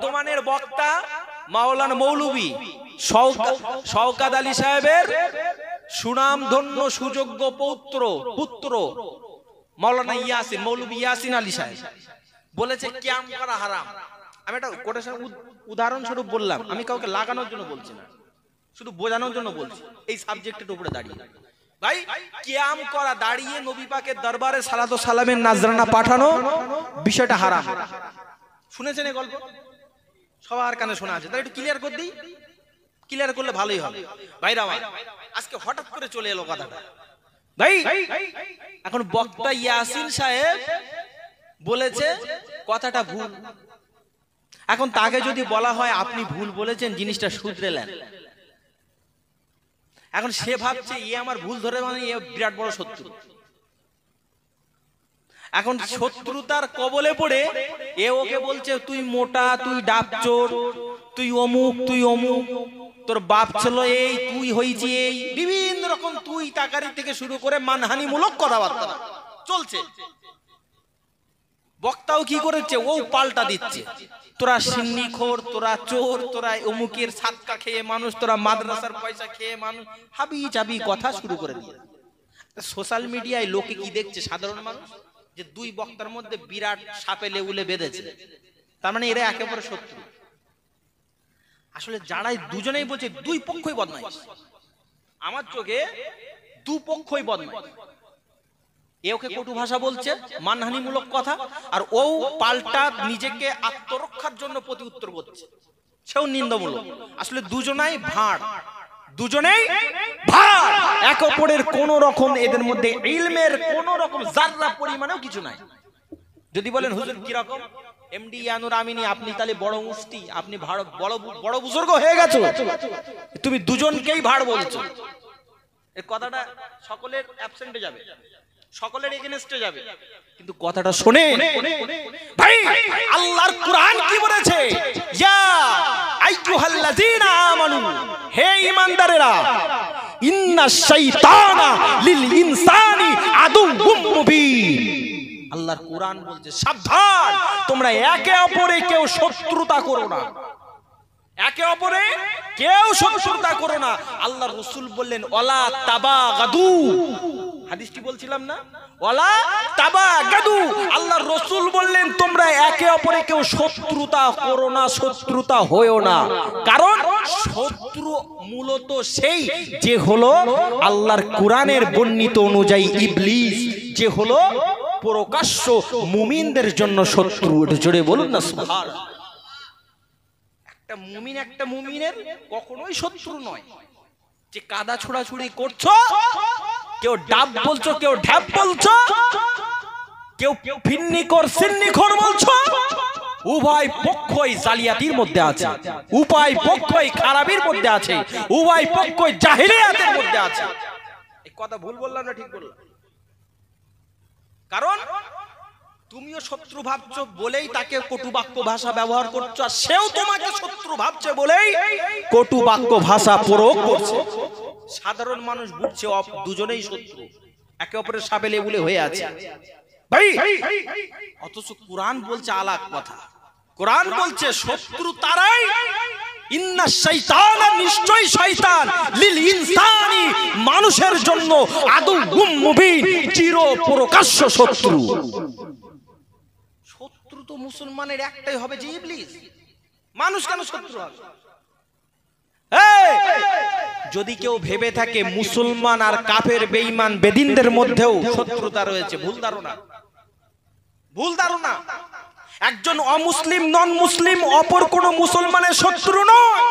বর্ধমানের বক্তা মাওলানা মৌলভী শওকত আলী সাহেবের সুনামধন্য সুযোগ্য পুত্র মাওলানা ইয়াসিন, মৌলভী ইয়াসিন আলী সাহেব বলেছে কিয়াম করা হারাম। আমি একটা কোটেশন উদাহরণস্বরূপ বললাম, আমি কাউকে লাগানোর জন্য বলছি না, শুধু বোঝানোর জন্য বলছি এই সাবজেক্টের উপরে দাঁড়িয়ে। ভাই কিয়াম করা, দাঁড়িয়ে নবী পাকের দরবারে সালাত ও সালামের নাজরানা পাঠানো, বিষয়টা হারাম। শুনেছেন এই গল্প? সবার কানে শোনা আছে, তাই একটু ক্লিয়ার করে দিই, ক্লিয়ার করলে ভালোই হবে। ভাইরা আমার, আজকে হঠাৎ করে চলে এলো কথাটা। ভাই এখন বক্তা ইয়াসিন সাহেব বলেছে কথাটা ভুল। এখন তাকে যদি বলা হয় আপনি ভুল বলেছেন, জিনিসটা শুধরেলেন, এখন সে ভাবছে এ আমার ভুল ধরে মানে এ বিরাট বড় শত্রু। এখন শত্রুতার কবলে পড়ে এ ওকে বলছে তুই মোটা, তুই ডাবচোর, তুই অমুক, তুই অমুক, তোর বাপ ছিল এই, তুই হইছি এই, বিভিন্ন রকম তুই তাকারি থেকে শুরু করে মানহানিমূলক কথাবার্তা চলছে। বক্তাও কি করেছে, ও পাল্টা দিচ্ছে, তোরা সিন্নিখোর, তোরা চোর, তোরা অমুকের সাতকা খেয়ে মানুষ, তোরা মাদ্রাসার পয়সা খেয়ে মানুষ, হাবি চাবি কথা শুরু করে দিয়ে। সোশ্যাল মিডিয়ায় লোকে কি দেখছে, সাধারণ মানুষ, যে দুই বক্তার মধ্যে বিরাট সাপে লেউলে বেঁধেছে, তার মানে এরা একে অপরের শত্রু। আসলে যারাই দুজনেই বলছে দুই পক্ষই বদমাইশ, আমার চোখে দু পক্ষই বদমাইশ। ওকে কটু ভাষা বলছে, মানহানিমূলক কথা, আর ও পাল্টা নিজেকে আত্মরক্ষার জন্য প্রতি উত্তর বলছে, সেও নিন্দামূলক। আসলে দুজনাই ভাঁড়, দুজনেই ভাঁড়, এক অপরের কোন রকম এদের মধ্যে ইলমের কোন রকম জাররা পরিমাণেও কিছু নাই। যদি বলেন হুজুর কি রকম, এমডি ইয়ানুর আমিনী, আপনি তাহলে বড় মুফতি, আপনি বড় বুজুর্গ হয়ে গেছো, তুমি দুজনকেই ভাঁড় বলছো, এই কথাটা সকলের অ্যাবসেন্টে যাবে, সকলের এগেইনস্টে যাবে। কিন্তু কথাটা শুনে ভাই, আল্লাহর কুরআন কি বলেছে, ইয়া আইয়ুহাল্লাযীনা আমানু, হে ঈমানদারেরা, ইন্নাশ শাইতানা লিল ইনসানি আদুউম মুবিন। আল্লাহর কুরআন বলছে সাবধান, তোমরা একে অপরে কেউ শত্রুতা করো না, একে অপরে কেউ শত্রুতা করো না। আল্লাহর রাসূল বললেন ওয়ালা তাবাগাদু, হাদিসটি বলছিলাম না, ওয়ালা তাবাগাদু, আল্লাহর রাসূল বললেন তোমরা একে অপরে কেউ শত্রুতা করো না, শত্রুতা হয়ো না। কারণ শত্রু মূলত সেই যে হলো আল্লাহর কোরআনের বর্ণিত অনুযায়ী ইবলিস, যে হলো প্রকাশ্য মুমিনদের জন্য শত্রু। এটা জোরে বলুন না সুবহানাল্লাহ। একটা মুমিন একটা মুমিনের কখনোই শত্রু নয়। যে কাদা ছোড়াছুড়ি করছো, কেউ ডাব বলছো, কেউ ঢ্যাপ বলছো, কেউ ফিন্নিখোর সিন্নিখোর বলছো, উভয় পক্ষই জালিয়াতির মধ্যে আছে, উভয় পক্ষই খারাপির মধ্যে আছে, উভয় পক্ষই জাহিলিয়াতের মধ্যে আছে। এই কথা ভুল বললাম না ঠিক বললাম? কারণ তুমিও শত্রু ভাবছো বলেই তাকে কটু বাক্য ভাষা ব্যবহার করছো, আর সেও তোমাকে শত্রু ভাবছে বলেই কটু বাক্য ভাষা প্রয়োগ করছে। সাধারণ মানুষ বুঝছে দুজনেই শত্রু, একে অপরের সাপে লেবুলে হয়ে আছে ভাই। অথচ কোরআন বলছে আলাক কথা, কোরআন বলছে শত্রু তারাই, ইন্নাশ শাইতানা, নিশ্চয়ই শয়তান, লিল ইনসানি, মানুষের জন্য আদুউম মুবিন, চির প্রকাশ্য শত্রু। শত্রু তো মুসলমানের একটাই হবে, যে ইবলিস। মানুষ কেন শত্রু হবে? যদি কেউ ভেবে থাকে মুসলমান আর কাফের বেঈমান বেদিনদের মধ্যেও শত্রুতা রয়েছে, ভুল ধারণা, ভুল ধারণা। একজন অমুসলিম নন মুসলিম অপর কোন মুসলমানের শত্রু নয়।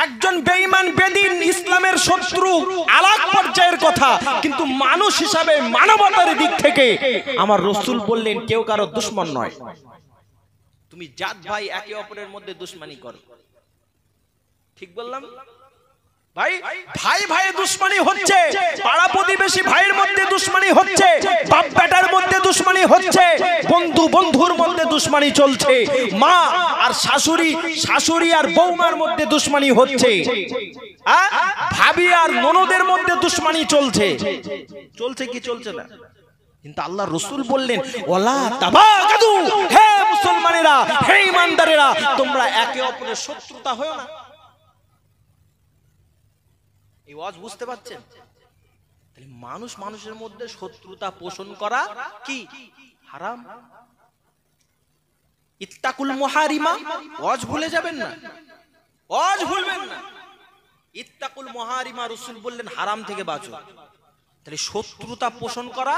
একজন বেঈমান বেদিন ইসলামের শত্রু আলাক পর্যায়ের কথা, কিন্তু মানুষ হিসাবে মানবতার দিক থেকে আমার রাসূল বললেন কেউ কারো দুশমন নয়। তুমি জাত ভাই একে অপরের মধ্যে দুশমনি করো, ঠিক বললাম ভাই? ভাই ভাই দুশমনি হচ্ছে, পাড়া প্রতিবেশী ভাইয়ের মধ্যে দুশমনি হচ্ছে, বাপ বেটার মধ্যে দুশমনি হচ্ছে, বন্ধু বন্ধুর মধ্যে দুশমনি চলছে, মা আর শাশুড়ি, শাশুড়ি আর বৌমার মধ্যে দুশমনি হচ্ছে, ভাবি আর ননদের মধ্যে দুশমনি চলছে। চলছে কি চলছে না? কিন্তু আল্লাহ রাসূল বললেন ওয়ালা তাবাগাদু, হে মুসলমানেরা, হে ঈমানদারেরা, তোমরা একে অপরের শত্রুতা হয়ো না। এই ওয়াজ বুঝতে পারছেন? তাহলে মানুষ মানুষের মধ্যে শত্রুতা পোষণ করা কি হারাম। ইত্তাকুল মুহারিমা, ওয়াজ ভুলে যাবেন না, ওয়াজ ভুলবেন না। ইত্তাকুল মুহারিমা, রাসূল বললেন হারাম থেকে বাঁচো। তাহলে শত্রুতা পোষণ করা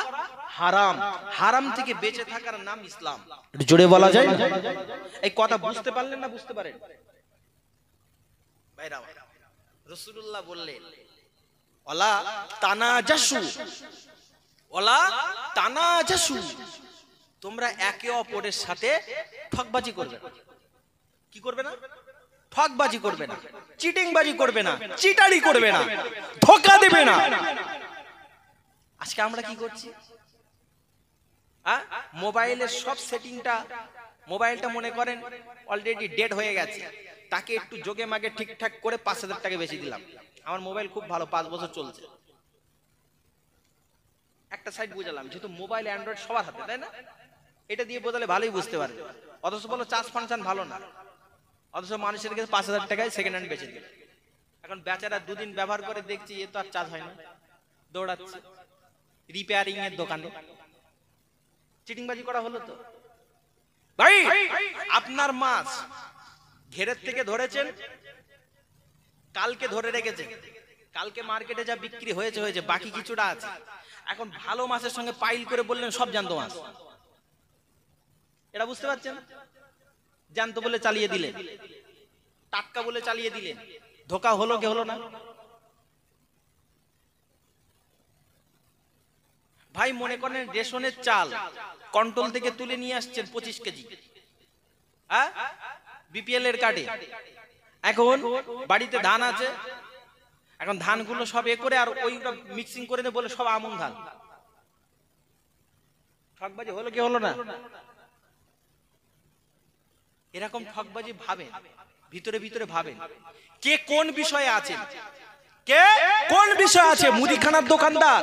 হারাম, হারাম থেকে বেঁচে থাকার নাম ইসলাম। জোরে বলা যায় না? এই কথা বুঝতে পারলেন না বুঝতে পারেন? ভাইরা, রাসূলুল্লাহ বললেন ওয়ালা তানাজাসু, ওয়ালা তানাজাসু, তোমরা একে অপরের সাথে ঠকবাজি করবে না। কি করবে না? ঠকবাজি করবে না, চিটিংবাজি করবে না, চিটারি করবে না, ধোঁকা দেবে না। আজকে আমরা কি করছি? মোবাইলের সব সেটিংটা, মোবাইলটা মনে করেন অলরেডি ডেড হয়ে গেছে, তাকে একটু যোগে মাগে ঠিকঠাক করে 5,000 টাকা বেশি দিলাম। আমার মোবাইল খুব ভালো, 5 বছর চলছে। একটা সাইড বুঝালাম, যেহেতু মোবাইল অ্যান্ড্রয়েড সবার হাতে, তাই না? এটা দিয়ে বোঝালে ভালোই বুঝতে পারবে। অথচ বলো চার্জ ফাংশন ভালো না, অথচ মানুষের কাছে 5,000 টাকায় সেকেন্ড হ্যান্ড বেচে দিল। এখন বেচারা 2 দিন ব্যবহার করে দেখছি এ তো আর চার্জ হয় না, দৌড়াচ্ছে রিপেয়ারিং এর দোকানে। চিটিংবাজি করা হলো তো ভাই। আপনার মাছ ঘেরের থেকে ধরেছেন, কালকে ধরে রেখেছেন, কালকে মার্কেটে যা বিক্রি হয়েছে হয়েছে, বাকি কিছুটা আছে। এখন ভালো মাছের সঙ্গে পাইল করে বললেন সব জ্যান্ত মাছ। এটা বুঝতে পারছেন? জ্যান্ত বলে চালিয়ে দিলেন, টাটকা বলে চালিয়ে দিলেন। ধোকা হলো কি হলো না? ভাই মনে করেন রেশনের চাল কন্ট্রোল থেকে তুলে নিয়ে আসছেন 25 কেজি, বিপিএল এর কার্ডে। এখন বাড়িতে ধান আছে, এখন ধানগুলো সব এ করে আর ওইটা মিক্সিং করে দেয় বলে সব আমন ধান। ঠকবাজি হলো কি হলো না? এরকম ঠকবাজি ভাবেন, ভিতরে ভিতরে ভাবেন কে কোন বিষয়ে আছেন, কে কোন বিষয় আছে। মুদিখানার দোকানদার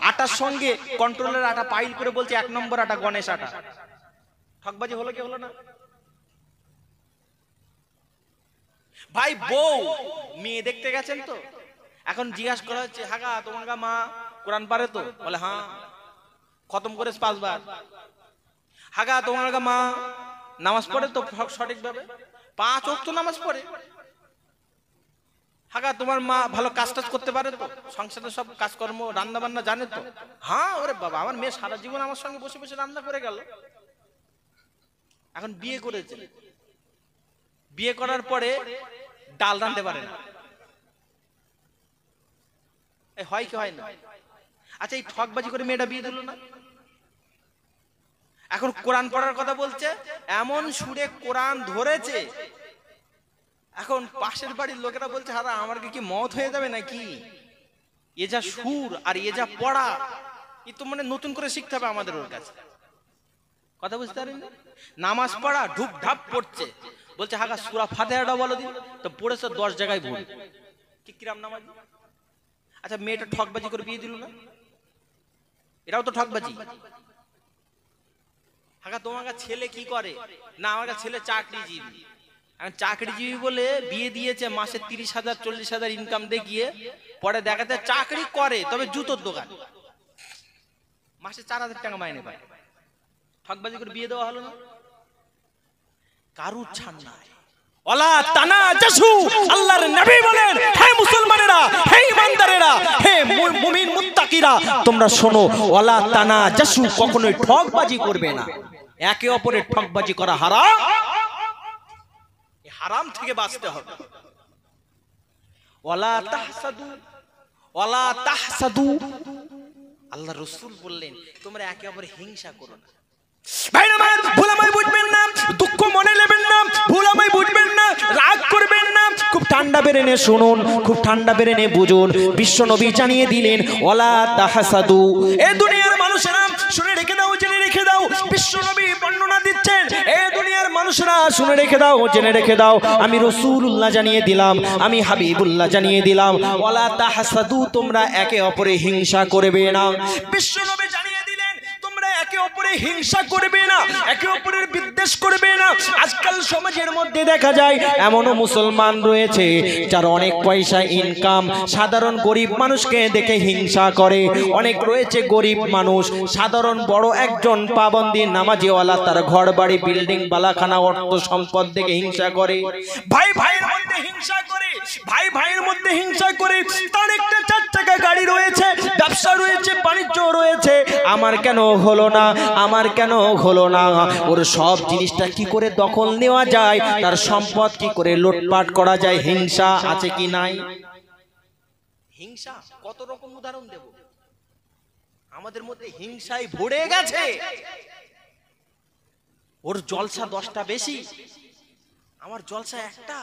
আটার সঙ্গে কন্ট্রোলের আটা পাইল করে বলছে 1 নম্বর আটা গণেশ আটা। ঠকবাজি হলো কি হলো না? ভাই বউ মেয়ে দেখতে গেছেন তো, এখন জিজ্ঞাসা করা হচ্ছে হাগা তোমার মা কোরআন পারে তো? বলে হ্যাঁ, খতম করে 5 বার। হাগা তোমার মা নামাজ পড়ে তো সঠিকভাবে? 5 ওয়াক্ত নামাজ পড়ে। হাগা তোমার মা ভালো কাজ টাজ করতে পারে তো? সংসারে সব কাজকর্ম রান্না বান্না জানে তো? হ্যাঁ। ওরে বাবা, আমার মেয়ে সারা জীবন আমার সঙ্গে বসে বসে রান্না করে গেল। এখন বিয়ে করেছে, বিয়ে করার পরে ডাল রাঁধতে পারে না। হয় কি হয় না? আচ্ছা, এই ঠকবাজি করে মেয়েটা বিয়ে দিল না? এখন কোরআন পড়ার কথা বলছে, এমন সুরে কোরআন ধরেছে, এখন পাশের বাড়ির লোকেরা বলছে হারা আমার কি মত হয়ে যাবে নাকি? এ যা সুর আর এ যা পড়া, এ তো মানে নতুন করে শিখতে হবে আমাদের ওর কাছে। কথা বুঝতে পারেন? নামাজ পড়া ঢুক ঢাপ পড়ছে, বলছে হাগা সূরা ফাতিহাটা বলো দিন, তো পড়েছে 10 জায়গায় ভুল। কি কিরাম নামাজ? আচ্ছা, মেয়েটা ঠকবাজি করে বিয়ে দিল না? এটাও তো ঠকবাজি। হাগা তোমার ছেলে কি করে? না আমার ছেলে চাকরিজীবী। চাকরিজীবী বলে বিয়ে দিয়েছে, মাসে 30,000 40,000 ইনকাম দেখিয়ে, পরে দেখা যায় চাকরি করে তবে জুতোর দোকান, মাসে 4,000 টাকা মাইনে পায়। ঠকবাজি করে বিয়ে দেওয়া হলো না? কারুর ছাড় নাই। ওয়ালা তানাজাসু, আল্লাহর নবী বলেন হে মুসলমানেরা, হে ঈমানদারেরা, হে মুমিন মুত্তাকিরা, তোমরা শোনো, ওয়ালা তানাজাসু, কখনোই ঠকবাজি করবে না। একে অপরের ঠকবাজি করা হারাম, হারাম থেকে বাঁচতে হবে। ওয়ালা তাহসাদু, ওয়ালা তাহসাদু, আল্লাহ রাসূল বললেন তোমরা একে অপরের হিংসা করো না। ভাই আমার ভুল আমায় বুঝবেন না, দুঃখ মনে নেবেন না, ভুল আমায় বুঝবেন না, রাগ করবেন না, খুব ঠান্ডা বেরেনে শুনুন, খুব ঠান্ডা বেরেনে বুঝুন। বিশ্ব নবী জানিয়ে দিলেন ওয়ালা তাহসাদু। এই দুনিয়ার মানুষেরা শুনে রেখে দাও, জেনে রেখে দাও, বিশ্ব নবী বর্ণনা দিচ্ছেন, এই দুনিয়ার মানুষেরা শুনে রেখে দাও, জেনে রেখে দাও, আমি রাসূলুল্লাহ জানিয়ে দিলাম, আমি হাবিবুল্লাহ জানিয়ে দিলাম, ওয়ালা তাহসাদু, তোমরা একে অপরের হিংসা করবে না। বিশ্ব নবী জানিয়ে দিলেন তোমরা একে অপরের অপরে হিংসা করবে না, একে অপরের বিদ্বেষ করবে না। আজকাল সমাজের মধ্যে দেখা যায় এমনও মুসলমান রয়েছে যার অনেক পয়সা ইনকাম, সাধারণ গরিব মানুষকে দেখে হিংসা করে। অনেক রয়েছে গরিব মানুষ সাধারণ বড় একজন পাবন্দি নামাজিওয়ালা, তার ঘর বাড়ি বিল্ডিং বালাখানা অর্থ সম্পদ দেখে হিংসা করে। ভাই ভাইয়ের মধ্যে হিংসা করে, ভাই ভাইয়ের মধ্যে হিংসা করে। তার একটা 4 চাকা গাড়ি রয়েছে, ব্যবসা রয়েছে, বাণিজ্য রয়েছে, আমার কেন হলো না, আমার কেন হলো না। ওর সব জিনিসটা কি করে দখল নেওয়া যায়, তার সম্পদ কি করে লুটপাট করা যায়। হিংসা আছে কি নাই? হিংসা কত রকম উদাহরণ দেব, আমাদের মধ্যে হিংসায় ভরে গেছে। ওর জলসা 10টা বেশি, আমার জলসা একটা।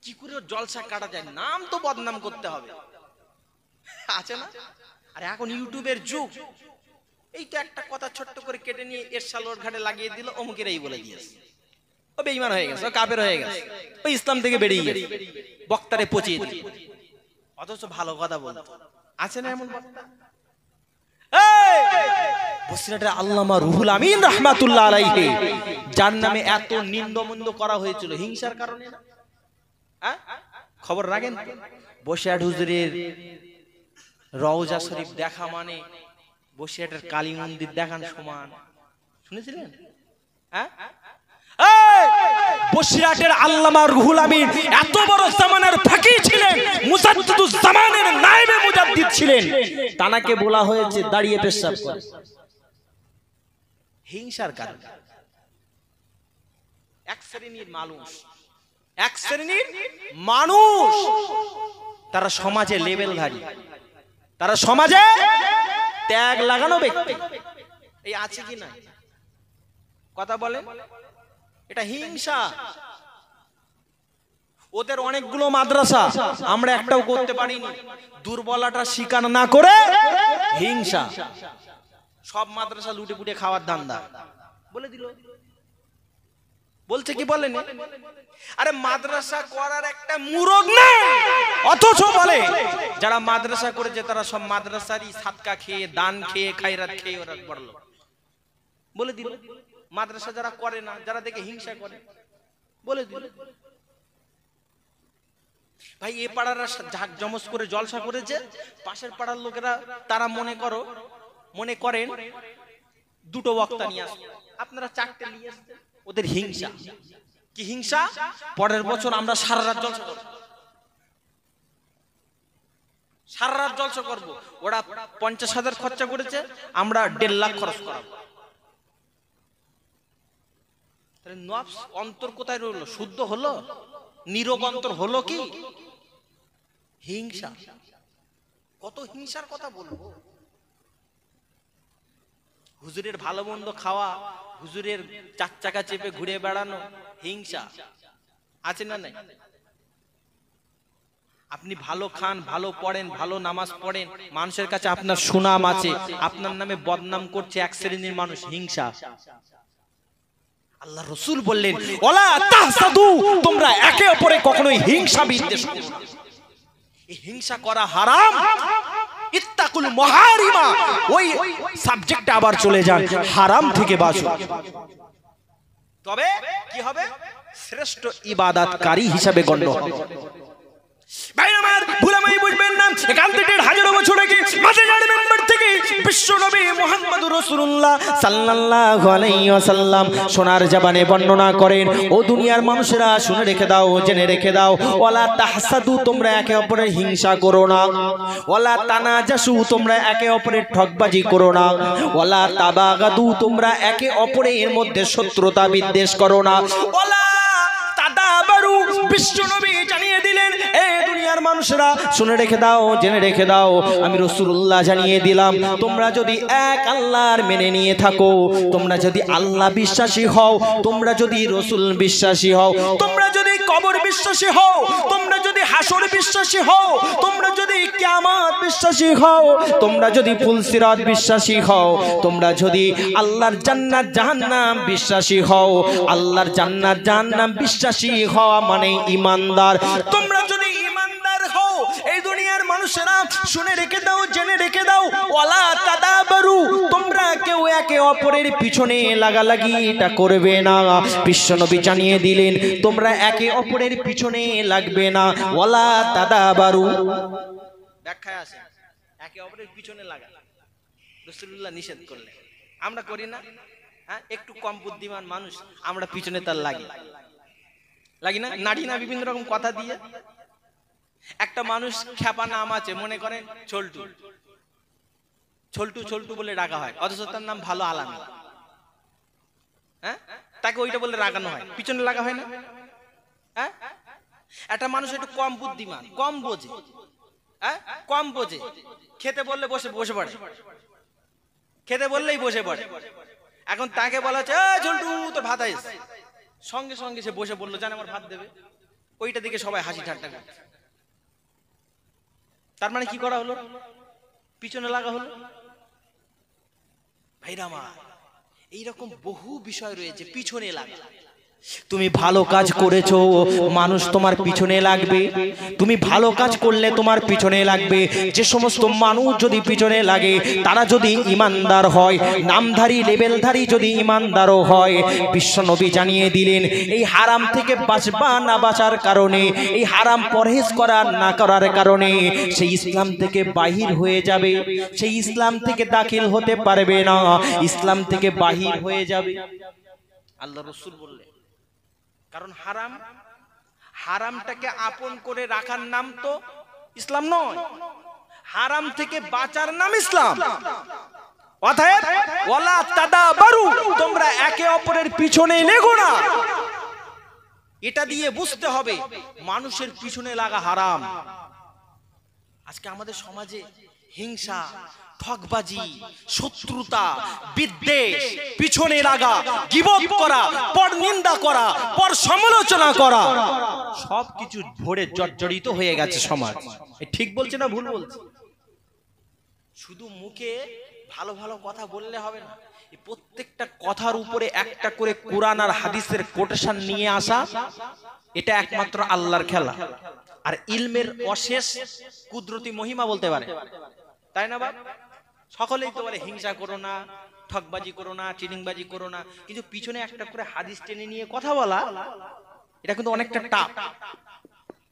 কি করে ওর জলসা কাটা যায়? নাম তো বদনাম করতে হবে, আছে না? আর এখন ইউটিউবের যুগ, এই তো একটা কথা ছোট্ট করে কেটে নিয়ে এরশাল ওর ঘাটে লাগিয়ে দিল, অমুকের এই বলে দিয়েছে, ও বেঈমান হয়ে গেছে, ও কাফের হয়ে গেছে, ও ইসলাম থেকে বেরিয়ে গেছে, বক্তারে পচিয়ে দিল। অথচ ভালো কথা বলতো, আছে না এমন বক্তা? বসিরহাটের আল্লামা রুহুল আমিন রাহমাতুল্লাহ আলাইহি, যার নামে এত নিন্দমন্দ করা হয়েছিল হিংসার কারণে না? খবর রাখেন? বসিরহাট হুজুরের রওজা শরীফ দেখা মানে বসিরহাটের কালী মন্দির দেখান সমান, শুনেছিলেন? বসিরহাটের আল্লামা রুহুল আমিন এত বড় জামানার ফাকিহ ছিলেন, মুজাদ্দিদুজ জামানের নায়েবে মুজাদ্দিদ ছিলেন, তানাকে বলা হয়েছে দাঁড়িয়ে পেশাব করে। হিংসার কারণে এক শ্রেণীর মানুষ তারা সমাজে লেভেলধারী, তারা সমাজে ট্যাগ লাগানো ব্যক্তি, এই আছে কি না? কথা বলেন, এটা হিংসা। ওদের অনেকগুলো মাদ্রাসা, আমরা একটাও করতে পারিনি, দুর্বলতা স্বীকার না করে হিংসা। সব মাদ্রাসা লুটে পুটে খাওয়ার ধান্দা বলে দিল। বলছে কি বলেন? আরে মাদ্রাসা করার একটা মুরদ নেই, অথচ বলে যারা মাদ্রাসা করেছে তারা সব মাদ্রাসারই সাদকা খেয়ে, দান খেয়ে, খায়রাত খেয়ে ওরা বড় বলে দিল। মাদ্রাসা যারা করে না, যারা দেখে হিংসা করে, বলে দিল। ভাই এ পাড়ারা ঝাঁক জমজ করে জলসা করেছে, পাশের পাড়ার লোকেরা তারা মনে করেন 2টো বক্তা নিয়ে আসবে, আপনারা 4টে নিয়ে আসছেন। ওদের হিংসা। কি হিংসা? পরের বছর আমরা সারা রাত জলসা করব, সারা রাত জলসা করব। ওরা 50,000 খরচা করেছে, আমরা 1.5 লাখ খরচ করাবো। তাহলে নফস অন্তর কোথায় রইলো? শুদ্ধ হলো? নিরোগ অন্তর হলো কি? হিংসা। কত হিংসার কথা বলবো। হুজুরের ভালো মন্দ খাওয়া, হুজুরের 4 চাকা চেপে ঘুরে বেড়ানো, হিংসা আছে না নাই? আপনি ভালো খান, ভালো পড়েন, ভালো নামাজ পড়েন, মানুষের কাছে আপনার সুনাম আছে, আপনার নামে বদনাম করছে এক শ্রেণীর মানুষ, হিংসা। আল্লাহ রাসূল বললেন, ওয়ালা তাহসাদু, তোমরা একে অপরে কখনোই হিংসা বিদ্বেষ করো না। এই হিংসা করা হারাম। ইত্তাকুল মুহারিমা, ওই সাবজেক্টে আবার চলে যান, হারাম থেকে বাঁচো। তবে কি হবে? শ্রেষ্ঠ ইবাদতকারী হিসাবে গণ্য হবে। ভাই আমার, ভুলামাই বুঝবেন না, এখান থেকে 1000 বছর আগে মাদিনার মেম্বার থেকে বিশ্বনবী মুহাম্মদুর রাসূলুল্লাহ সাল্লাল্লাহু আলাইহি ওয়াসাল্লাম সোনার জবানে বর্ণনা করেন, ও দুনিয়ার মানুষেরা শুনে রেখে দাও, জেনে রেখে দাও, ওয়ালা তাহসাদু, তোমরা একে অপরের হিংসা করো না, ওয়ালা তানাজাসু, তোমরা একে অপরের ঠকবাজি করো না, ওয়ালা তাবাগাদু, তোমরা একে অপরের মধ্যে শত্রুতা বিদ্বেষ করো না, ওয়ালা তাদাবারু। বিশ্বনবী জানিয়ে দিলেন, এ দুনিয়ার মানুষরা শুনে রেখে দাও, জেনে রেখে দাও, আমি রাসূলুল্লাহ জানিয়ে দিলাম, তোমরা যদি এক আল্লাহর মেনে নিয়ে থাকো, তোমরা যদি আল্লাহ বিশ্বাসী হও, তোমরা যদি রাসূল বিশ্বাসী হও, তোমরা যদি কবর বিশ্বাসী হও, তোমরা যদি হাসর বিশ্বাসী হও, তোমরা যদি কিয়ামত বিশ্বাসী হও, তোমরা যদি ফুলসিরাত বিশ্বাসী হও, তোমরা যদি আল্লাহর জান্নাত জাহান্নাম বিশ্বাসী হও, আল্লাহর জান্নাত জাহান্নাম বিশ্বাসী হওয়া মানে ঈমানদার, তোমরা যদি ঈমানদার হও, এই দুনিয়ার মানুষেরা শুনে রেখে দাও, জেনে রেখে দাও, ওয়ালা তাদাবারু, তোমরা কেউ একে অপরের পিছনে লাগালাগি এটা করবে না। বিশ্বনবী জানিয়ে দিলেন তোমরা একে অপরের পিছনে লাগবে না। ওয়ালা তাদাবারু ব্যাখ্যায় আছে একে অপরের পিছনে লাগা রাসূলুল্লাহ নিষেধ করলেন। আমরা করি না? হ্যাঁ, একটু কম বুদ্ধিমান মানুষ আমরা পিছনে তার লাগি না, নাড়ি না বিভিন্ন রকম কথা দিয়ে। একটা মানুষ খ্যাপা নাম আছে, মনে করেন ছল্টু, ছল্টু ছল্টু বলে ডাকা হয়, অথচ তার নাম ভালো আলামী। হ্যাঁ, তাকে ওইটা বলে রাগানো হয়, পিছনে লাগা হয় না? হ্যাঁ, একটা মানুষ একটু কম বুদ্ধিমান, কম বোঝে, হ্যাঁ কম বোঝে, খেতে বললে বসে পড়ে, খেতে বললেই বসে পড়ে। এখন তাকে বলা হচ্ছে ঝন্টু তোর ভাত আইস, সঙ্গে সঙ্গে সে বসে বললো জান আমার ভাত দেবে। ওইটা দিকে সবাই হাসি ঠাট্টা করে। তার মানে কি করা হলো? পিছনে লাগা হলো। ভাইরা আমার, এইরকম বহু বিষয় রয়েছে পিছনে লাগা। তুমি ভালো কাজ করেছো, মানুষ তোমার পিছনে লাগবে। তুমি ভালো কাজ করলে তোমার পিছনে লাগবে। যে সমস্ত মানুষ যদি পিছনে লাগে তারা যদি ইমানদার হয়, নামধারী লেভেলধারী যদি ইমানদারও হয়, বিশ্বনবী জানিয়ে দিলেন এই হারাম থেকে বাঁচবা না বাঁচার কারণে, এই হারাম পরহেজ করার না করার কারণে সেই ইসলাম থেকে বাহির হয়ে যাবে, সেই ইসলাম থেকে দাখিল হতে পারবে না, ইসলাম থেকে বাহির হয়ে যাবে। আল্লাহ রাসূল বললেন, কারণ হারামটাকে আপন করে রাখার নাম তো ইসলাম নয়, হারাম থেকে বাঁচার নাম ইসলাম। অতএব ওয়ালা তাদাবারু, তোমরা একে অপরের পিছনে লেগো না। এটা দিয়ে বুঝতে হবে মানুষের পিছনে লাগা হারাম। আজকে আমাদের সমাজে হিংসা, ঠকবাজি, শত্রুতা, বিদ্বেষ, পিছনে লাগা, গীবত করা, পর নিন্দা করা, পর সমালোচনা করা, সবকিছু ভরে জর্জরিত হয়ে গেছে সমাজ। ঠিক বলছে না ভুল বলছে? শুধু মুখে ভালো ভালো কথা বললে হবে না, এই প্রত্যেকটা কথার উপরে একটা করে কোরআন আর হাদিসের কোটেশন নিয়ে আসা, এটা একমাত্র আল্লাহর খেলা। আর ইলমের অশেষ কুদরতি মহিমা বলতে পারে, তাই না বাপ? সকলেই তো বলে হিংসা করো না, ঠকবাজি করো না, চিটিংবাজি করো না, কিন্তু পিছনে একটা করে হাদিস টেনে নিয়ে কথা বলা, এটা কিন্তু অনেকটা টাফ।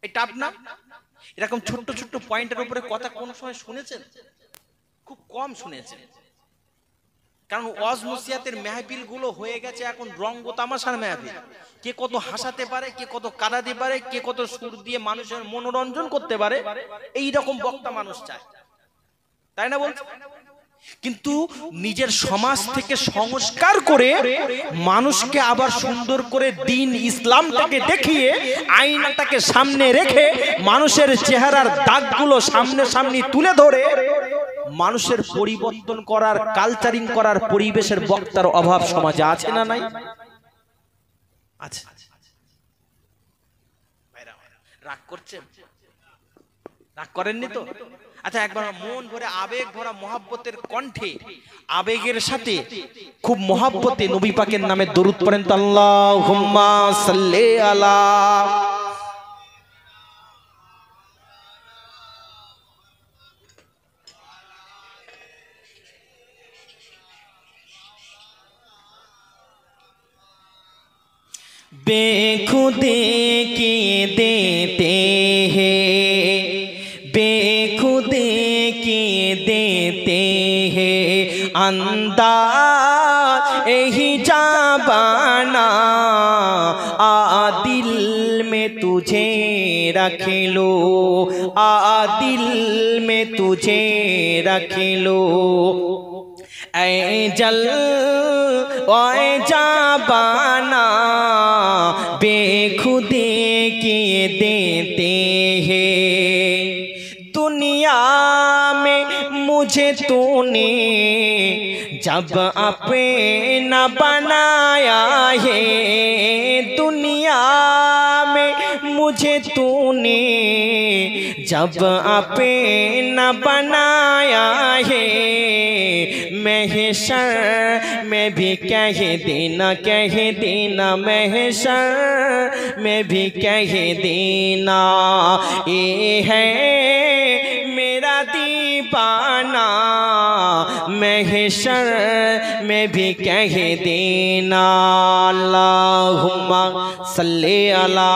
এই টাফ না? এরকম ছোট্ট ছোট্ট পয়েন্টের উপরে কথা কোন সময় শুনেছেন? খুব কম শুনেছেন। কারণ ওয়াজ নসিহতের মাহফিল গুলো হয়ে গেছে এখন রঙ্গ তামাশার মাহফিল। কে কত হাসাতে পারে, কে কত কাঁদাতে পারে, কে কত সুর দিয়ে মানুষের মনোরঞ্জন করতে পারে, এই রকম বক্তা মানুষ চায়, তাই না বলছে? কিন্তু নিজের সমাজ থেকে সংস্কার করে মানুষকে আবার সুন্দর করে দিন ইসলামটাকে দেখিয়ে আয়নাটাকে সামনে রেখে মানুষের চেহারার দাগগুলো সামনে সামনে তুলে ধরে মানুষের পরিবর্তন করার, কালচারিং করার পরিবেশের বক্তার অভাব সমাজে আছে না নাই? আছে। রাগ করছেন? রাগ করেননি তো? আচ্ছা, একবার মন ভরে আবেগ ভরা মহাব্বতের কণ্ঠে আবেগের সাথে খুব মহাব্বতে নবী পাকের নামে দরুদ পড়েন তো, আল্লাহুম্মা সাল্লি আলা। बेखुदे के देते हैं, बेखुदे के देते हैं अंदाज यही जाबाना, आदिल में तुझे रख लो, आदिल में तुझे रख लो, ऐ जल ओए जाबाना बेखुदे के देते हैं। दुनिया में मुझे तूने जब अपना बनाया है, दुनिया में मुझे तूने जब अपना बनाया है, महशर में भी कह देना, कह देना, महशर में भी कह देना, ये है मेरा दीन बहाना महशर में भी कह देना अल्लाहुम्मा सल्ली अला।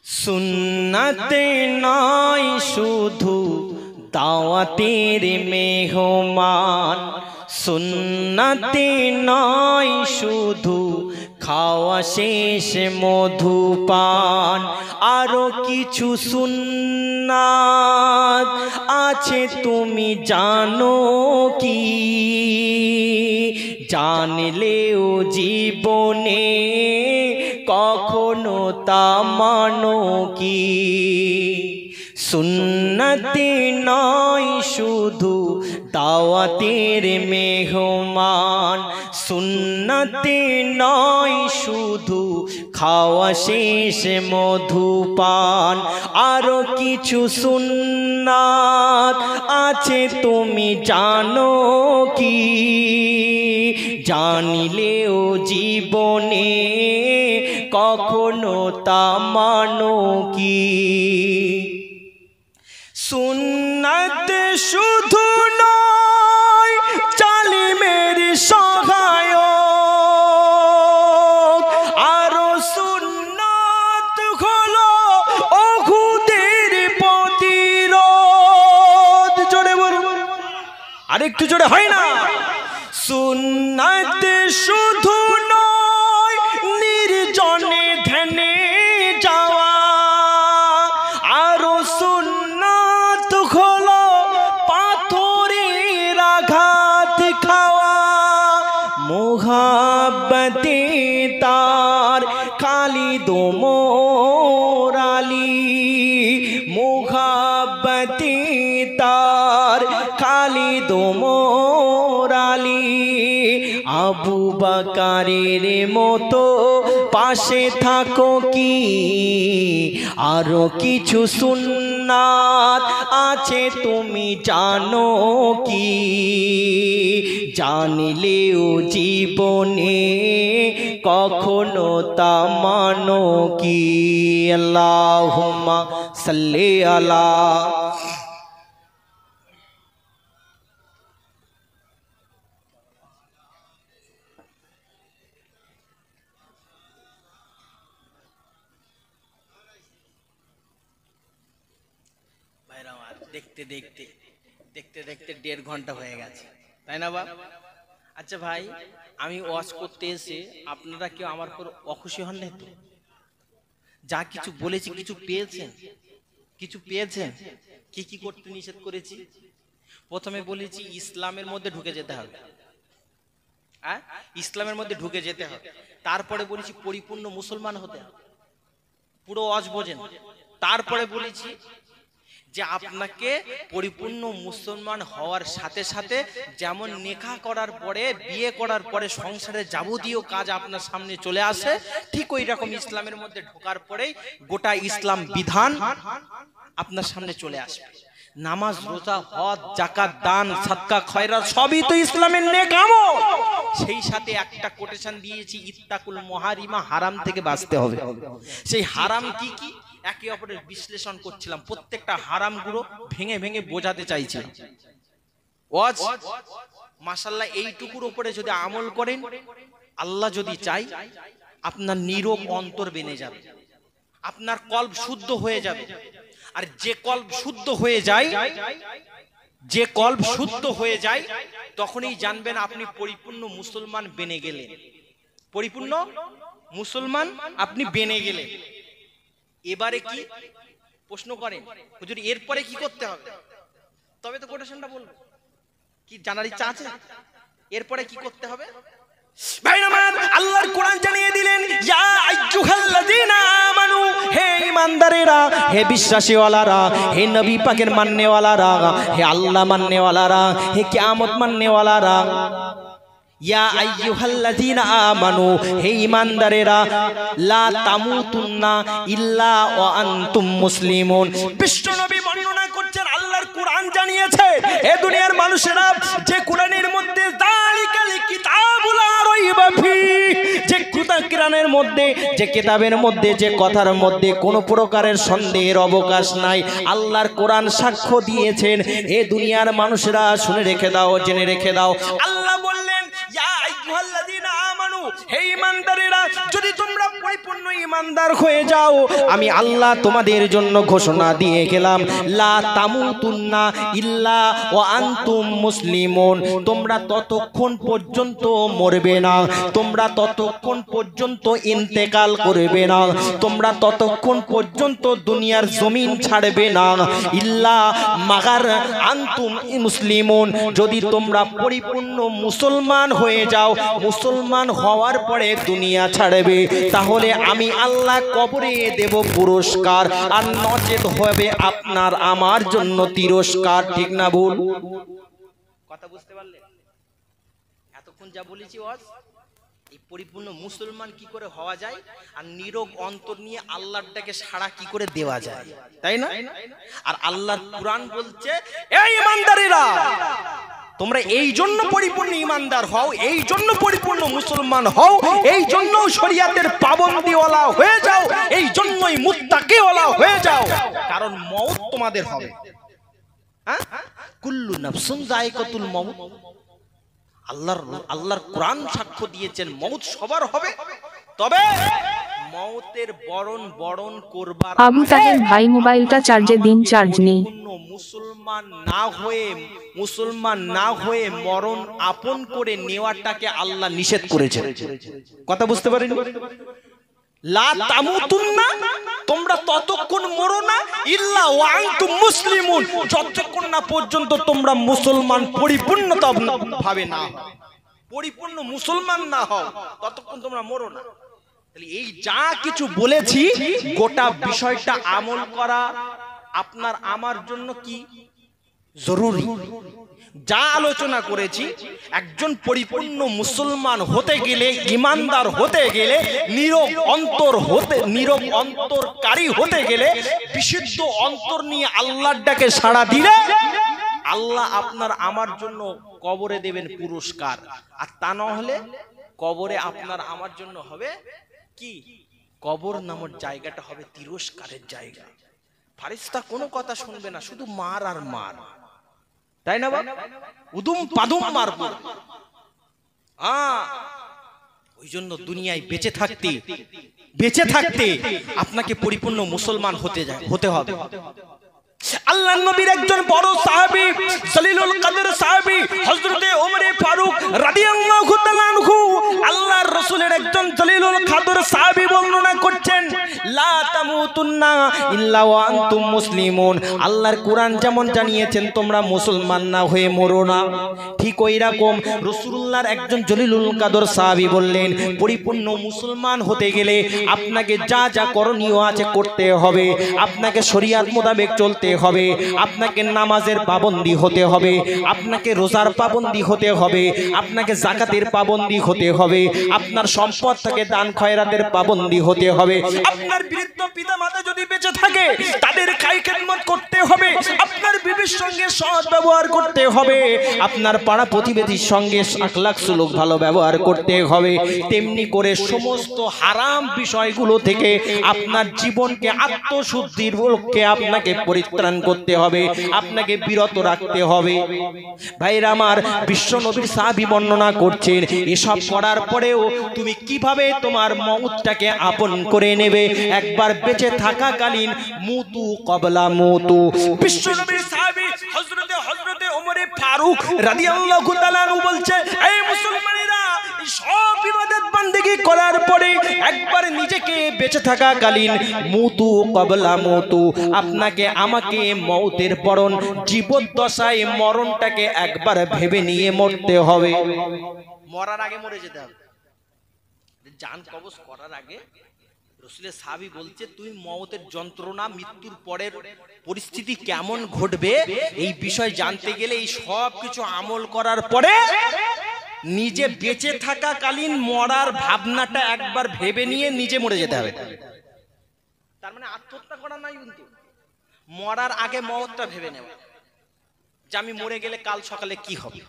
सुन्नते नाई शुधु दावतेर मेहमान, सुन्नते नाई शुधु खावा शेष मधुपान, आरो किछु सुन्नात आछे तुमी जानो की, जानलेओ जीवने कखनो ता मानो की। सुन्नते नय शुधु दावतेर मेहमान, सुन्नते नय शुधु खावा शेष मधुपान, आरो किछु सुन्नात आछे तुमी जानो की, जानिलेओ जीवने कखनो ता मानो की। सुन्नत शुधु नय जालिमेर सहायक, आरो सुन्नत हलो ओहुদের প্রতিরোধ। জোরে বলুন, আরেকটু জোরে হয় না? सुन्नत शुधु नय निर्जने ध्याने जावा, आरो सुन्नत हलो पाथरेर आघात खावा। मोहब्बते तार खालिद मोर आली, मोहब्बते तार खालिद मोर आली, आबू बकारेर मतो पाशे थाको की, आरो किछु सुन्नात आछे तुमी जानो की, जानिलेओ जीवने कखनो ता मानो की। अल्लाहुम्मा सल्ली अला। দেখতে দেখতে দেখতে দেখতে 1.5 ঘন্টা হয়ে গেছে, তাই না বাপ? আচ্ছা ভাই, আমি ওয়াজ করতে এসে আপনারা কেউ আমার উপর অখুশি হন না তো? যা কিছু বলেছি কিছু পেয়েছেন? কিছু পেয়েছেন? কি কি করতে নিষেধ করেছি? প্রথমে বলেছি ইসলামের মধ্যে ঢুকে যেতে হবে, হ্যাঁ ইসলামের মধ্যে ঢুকে যেতে হবে। তারপরে বলেছি পরিপূর্ণ মুসলমান হতে হবে, পুরো ওয়াজ বোঝেন। তারপরে বলেছি যে আপনাকে পরিপূর্ণ মুসলমান হওয়ার সাথে সাথে যেমন নেকাহ করার পরে, বিয়ে করার পরে সংসারের যাবতীয় কাজ আপনার সামনে চলে আসে, ঠিক ওই রকম ইসলামের মধ্যে ঢোকার পরেই গোটা ইসলাম বিধান আপনার সামনে চলে আসবে। নামাজ, রোজা, হজ, যাকাত, দান, সাদকা, খয়রাত সবই তো ইসলামের নেক আমল। সেই সাথে একটা কোটেশন দিয়েছি, ইত্তাকুল মুহারিমা, হারাম থেকে বাঁচতে হবে। সেই হারাম কি কি একে অপরের বিশ্লেষণ করছিলাম, প্রত্যেকটা হারাম গুলো ভেঙে ভেঙে বোঝাতে চাইছিলাম। ওয়াজ মাশাআল্লাহ এইটুকুর উপরে যদি আমল করেন, আল্লাহ যদি চাই আপনার নীরব অন্তর বেনে যাবে, আপনার কলব শুদ্ধ হয়ে যাবে। আর যে কলব শুদ্ধ হয়ে যায়, যে কলব শুদ্ধ হয়ে যায়, তখনই জানবেন আপনি পরিপূর্ণ মুসলমান বেনে গেলেন, পরিপূর্ণ মুসলমান আপনি বেনে গেলেন। এবারে কি প্রশ্ন করেন, হুজুর এরপরে কি করতে হবে? তবে তো কোটেশনটা বলবো, কি জানার ইচ্ছা আছে? এরপরে কি করতে হবে? ভাই আমার আল্লাহর কোরআন জানিয়ে দিলেন, ইয়া আইয়ুহাল্লাযীনা আমানু, হে ঈমানদারেরা, হে বিশ্বাসীওয়ালারা, হে নবী পাকের মাননেওয়ালারা, হে আল্লাহ মাননেওয়ালারা, হে কিয়ামত মাননেওয়ালারা, ইয়া আইয়ুহাল্লাযীনা আমানু, হে ঈমানদারেরা, লা তামুতুন্না ইল্লা ওয়া আনতুম মুসলিমুন। বিশ্ব নবী বর্ণনা করছেন, আল্লাহর কোরআন জানিয়েছে, হে দুনিয়ার মানুষেরা, যে কোরআনের মধ্যে যালিকা মাফি, যে কুরআনের মধ্যে, যে কিতাবের মধ্যে, যে কথার মধ্যে কোনো প্রকারের সন্দেহের অবকাশ নাই। আল্লাহর কোরআন সাক্ষ্য দিয়েছেন। এ দুনিয়ার মানুষরা শুনে রেখে দাও, জেনে রেখে দাও। আল্লাহ বললেন, ইয়া আইয়ুহাল্লাযীনা আমানু, হে ঈমানদারেরা, যদি তোমরা পরিপূর্ণ ঈমানদার হয়ে যাও, আমি আল্লাহ তোমাদের জন্য ঘোষণা দিয়ে গেলাম, লা তামুতুন্না ইল্লা ওয়া আনতুম মুসলিমুন। তোমরা ততক্ষণ পর্যন্ত মরবে না, তোমরা ততক্ষণ পর্যন্ত ইন্তেকাল করবে না, তোমরা ততক্ষণ পর্যন্ত দুনিয়ার জমিন ছাড়বে না, ইল্লা মাগার আনতুম মুসলিমুন, যদি তোমরা পরিপূর্ণ মুসলমান হয়ে যাও। মুসলমান হওয়ার পরে দুনিয়া ছাড়বে, তাহলে আমি আল্লাহ কবরে দেব পুরস্কার, আর নচেত হবে আপনার আমার জন্য তিরস্কার। ঠিক না ভুল? কথা বুঝতে পারলে? এতক্ষণ যা বলেছি এই পরিপূর্ণ মুসলমান কি করে হওয়া যায়, আর নীরব অন্তর নিয়ে আল্লাহটাকে সাড়া কি করে দেওয়া যায়, তাই না? আর আল্লাহর কুরআন বলছে, এই ঈমানদারেরা, তোমরা এই জন্য পরিপূর্ণ ঈমানদার হও, এই জন্য পরিপূর্ণ মুসলমান হও, এই জন্য শরীয়তের পাবন্দিওয়ালা হয়ে যাও, এই জন্যই মুত্তাকিওয়ালা হয়ে যাও, কারণ মওত তোমাদের হবে। হ্যাঁ, কুল্লু নাফসুন যায়কাতুল মওত। আল্লাহর কোরআন সাক্ষ্য দিয়েছেন মওত সবার হবে, তবে মওতের বরণ করবার আবু তাহের ভাই মোবাইলটা চার্জে দিন, চার্জ নেই। মুসলমান না হয়ে মরণ আপন করে নেওয়াটাকে আল্লাহ নিষেধ করেছে। কথা বুঝতে পারেন? লা তামুতুন্না, তোমরা ততক্ষণ মরো না, ইল্লা ওয়া আনতুম মুসলিমুন, যতক্ষণ না পর্যন্ত তোমরা মুসলমান পরিপূর্ণতা ভাবে না হও, পরিপূর্ণ মুসলমান না হও, ততক্ষণ তোমরা মরো না। তাহলে এই যা কিছু বলেছি, গোটা বিষয়টা আমল করা আপনার আমার জন্য কি জরুরি। যা আলোচনা করেছি, একজন পরিপূর্ণ মুসলমান হতে গেলে, ঈমানদার হতে গেলে, নীরব অন্তরকারী হতে গেলে, বিশুদ্ধ অন্তর নিয়ে আল্লাহর ডাকে সাড়া দিলে আল্লাহ আপনার আমার জন্য কবরে দেবেন পুরস্কার। আর তা না হলে কবরে আপনার আমার জন্য হবে কি, কবর নামক জায়গাটা হবে তিরস্কারের জায়গা। ফারিস্তা কোনো কথা শুনবে না, শুধু মার আর মার, তাই না বাবা? উদুম পাদুম মারব। ওই জন্য দুনিয়ায় বেঁচে থাকতে আপনাকে পরিপূর্ণ মুসলমান হতে হবে। আল্লাহর নবীর একজন বড় সাহাবী, জলিলুল কদর সাহাবী হযরতে ওমর ফারুক রাদিয়াল্লাহু তাআলা আনহু, আল্লাহর রাসূলের একজন জলিলুল কদর সাহাবী বর্ণনা করছেন, লা তামুতুন্না ইল্লা ওয়া আনতুম মুসলিমুন। আল্লাহর কোরআন যেমন জানিয়েছেন তোমরা মুসলমান না হয়ে মরো না, ঠিক ওই রকম রাসূলুল্লাহর একজন জলিলুল কদর সাহাবী বললেন, পরিপূর্ণ মুসলমান হতে গেলে আপনাকে যা যা করণীয় আছে করতে হবে। আপনাকে শরীয়ত মোতাবেক চলতে হবে, আপনাকে নামাজের পাবন্দি হতে হবে, আপনাকে রোজার পাবন্দি হতে হবে, আপনাকে যাকাতের পাবন্দি হতে হবে, আপনার সম্পদ থেকে দান খয়রাতের পাবন্দি হতে হবে, আপনার বৃদ্ধ পিতামাতা যদি বেঁচে থাকে তাদের খাই খেদমত করতে হবে, আপনার বিবির সঙ্গে সৎ ব্যবহার করতে হবে, আপনার পাড়া প্রতিবেশীর সঙ্গে আখলাক সুলুক ভালো ব্যবহার করতে হবে। তেমনি করে সমস্ত হারাম বিষয়গুলো থেকে আপনার জীবনকে আত্মশুদ্ধির লক্ষ্যে আপনাকে পরিত্রাণ করতে হবে, আপনাকে বিরত রাখতে হবে। ভাইরা আমার, বিশ্ব নবীর সাহাবী বর্ণনা করছেন, এসব করার পরেও তুমি কিভাবে তোমার মওতটাকে আপন করে নেবে। একবার বেঁচে থাকাকালীন মুতু কবলা মুতু। বিশ্ব নবীর সাহাবী হযরতে ওমর ফারুক রাদিয়াল্লাহু তাআলা আনহু বলছে, এই মুসলমানেরা, সব ইবাদত বান্দেগি করার পরে একবার নিজেকে বেঁচে থাকাকালীন মুতু কবলা মুতু, আপনাকে আমাকে মওতের বরণ, জীবদ্দশায় মরণটাকে একবার ভেবে নিয়ে মরতে হবে। মরার আগে মরে যেতে হবে। জান কবজ করার আগে রাসূলের সাহাবী বলছে, তুই মওতের যন্ত্রণা, মৃত্যুর পরের পরিস্থিতি কেমন ঘটবে এই বিষয় জানতে গেলে এই সব কিছু আমল করার পরে নিজে বেঁচে থাকাকালীন মরার ভাবনাটা একবার ভেবে নিয়ে নিজে মরে যেতে হবে। তার মানে আত্মহত্যা করা নাই, কিন্তু মরার আগে মওতটা ভেবে নেওয়া, যে আমি মরে গেলে কাল সকালে কি হবে,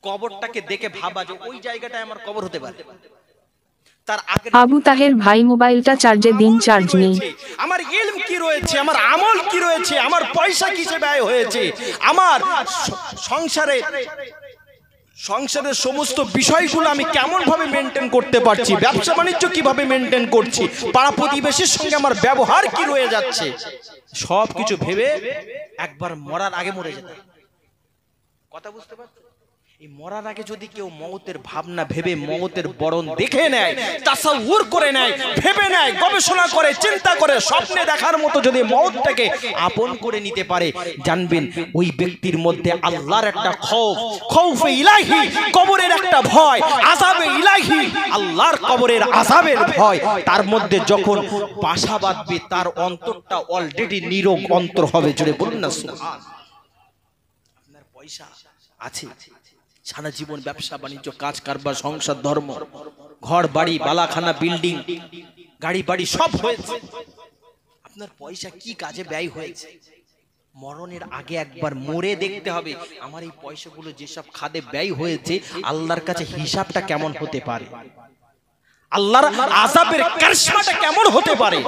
কবরটাকে দেখে ভাবা যে ওই জায়গাটায় আমার কবর হতে পারে। তার আগে আবু তাহের ভাই মোবাইলটা চার্জে দিন, চার্জ নেই। আমার ইলম কি রয়েছে, আমার আমল কি রয়েছে, আমার পয়সা কিসে ব্যয় হয়েছে, আমার সংসারের সমস্ত বিষয়গুলো আমি কেমন ভাবে মেনটেন করতে পারছি, ব্যবসা বাণিজ্য কিভাবে মেনটেন করছি, পাড়া প্রতিবেশীর সঙ্গে আমার ব্যবহার কি রয়ে যাচ্ছে, সবকিছু ভেবে একবার মরার আগে মরে যেতে। কথা বুঝতে পারছো? এই মরার আগে যদি কেউ মওতের ভাবনা ভেবে মওতের বরণ দেখে নেয়, তাসাউর করে নেয়, ভেবে নেয়, গবেষণা করে, চিন্তা করে, স্বপ্নে দেখার মতো যদি মওতটাকে আপন করে নিতে পারে, জানবেন ওই ব্যক্তির মধ্যে আল্লাহর একটা খৌফে ইলাহি, কবরের একটা ভয়, আযাবে ইলাহি, আল্লাহর কবরের আযাবের ভয় তার মধ্যে যখন বাসা বাঁধবে, তার অন্তরটা অলরেডি নীরব অন্তর হবে। জুড়ে বলুন না সুবহান। আপনার পয়সা আছে, সারা জীবন ব্যবসা বাণিজ্য, কাজ কারবার, সংসার, ধর্ম, ঘর বাড়ি, বালাখানা, বিল্ডিং, গাড়ি বাড়ি সব হয়েছে, আপনার পয়সা কি কাজে ব্যয় হয়েছে? মরণের আগে একবার মরে দেখতে হবে আমার এই পয়সাগুলো যেসব খাদে ব্যয় হয়েছে আল্লাহর কাছে হিসাবটা কেমন হতে পারে, আল্লাহর আযাবের কারিশমাটা কেমন হতে পারে।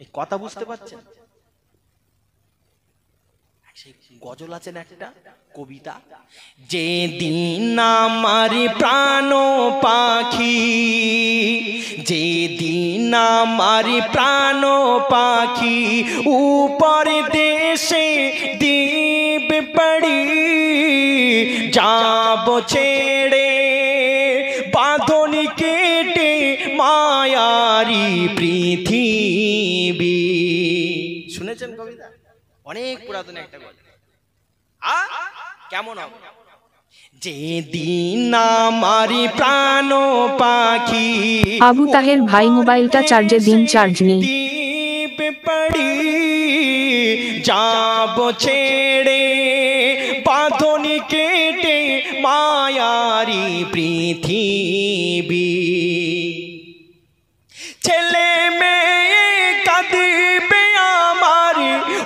এই কথা বুঝতে পারছেন? গজল আছেন একটা কবিতা, যেদিন আমার প্রাণ পাখি, যেদিন আমার প্রাণ পাখি উপর দেশে দ্বীপ পড়ি, যাব ছেড়ে বাঁধনি কেটে মায়ারি পৃথিবী। শুনেছেন কবিতা? অনেক পুরাতন একটা গল্প। কেমন হবে? যেদিন আমার প্রাণ পাখি, আবু তাহের ভাই মোবাইলটা চার্জে দিন, চার্জ নেই। দ্বীপ পড়ি, যাব ছেড়ে বাঁধনি কেটে মায়ারি পৃথিবী, ছেলে মেয়ে কাঁদিবে আমার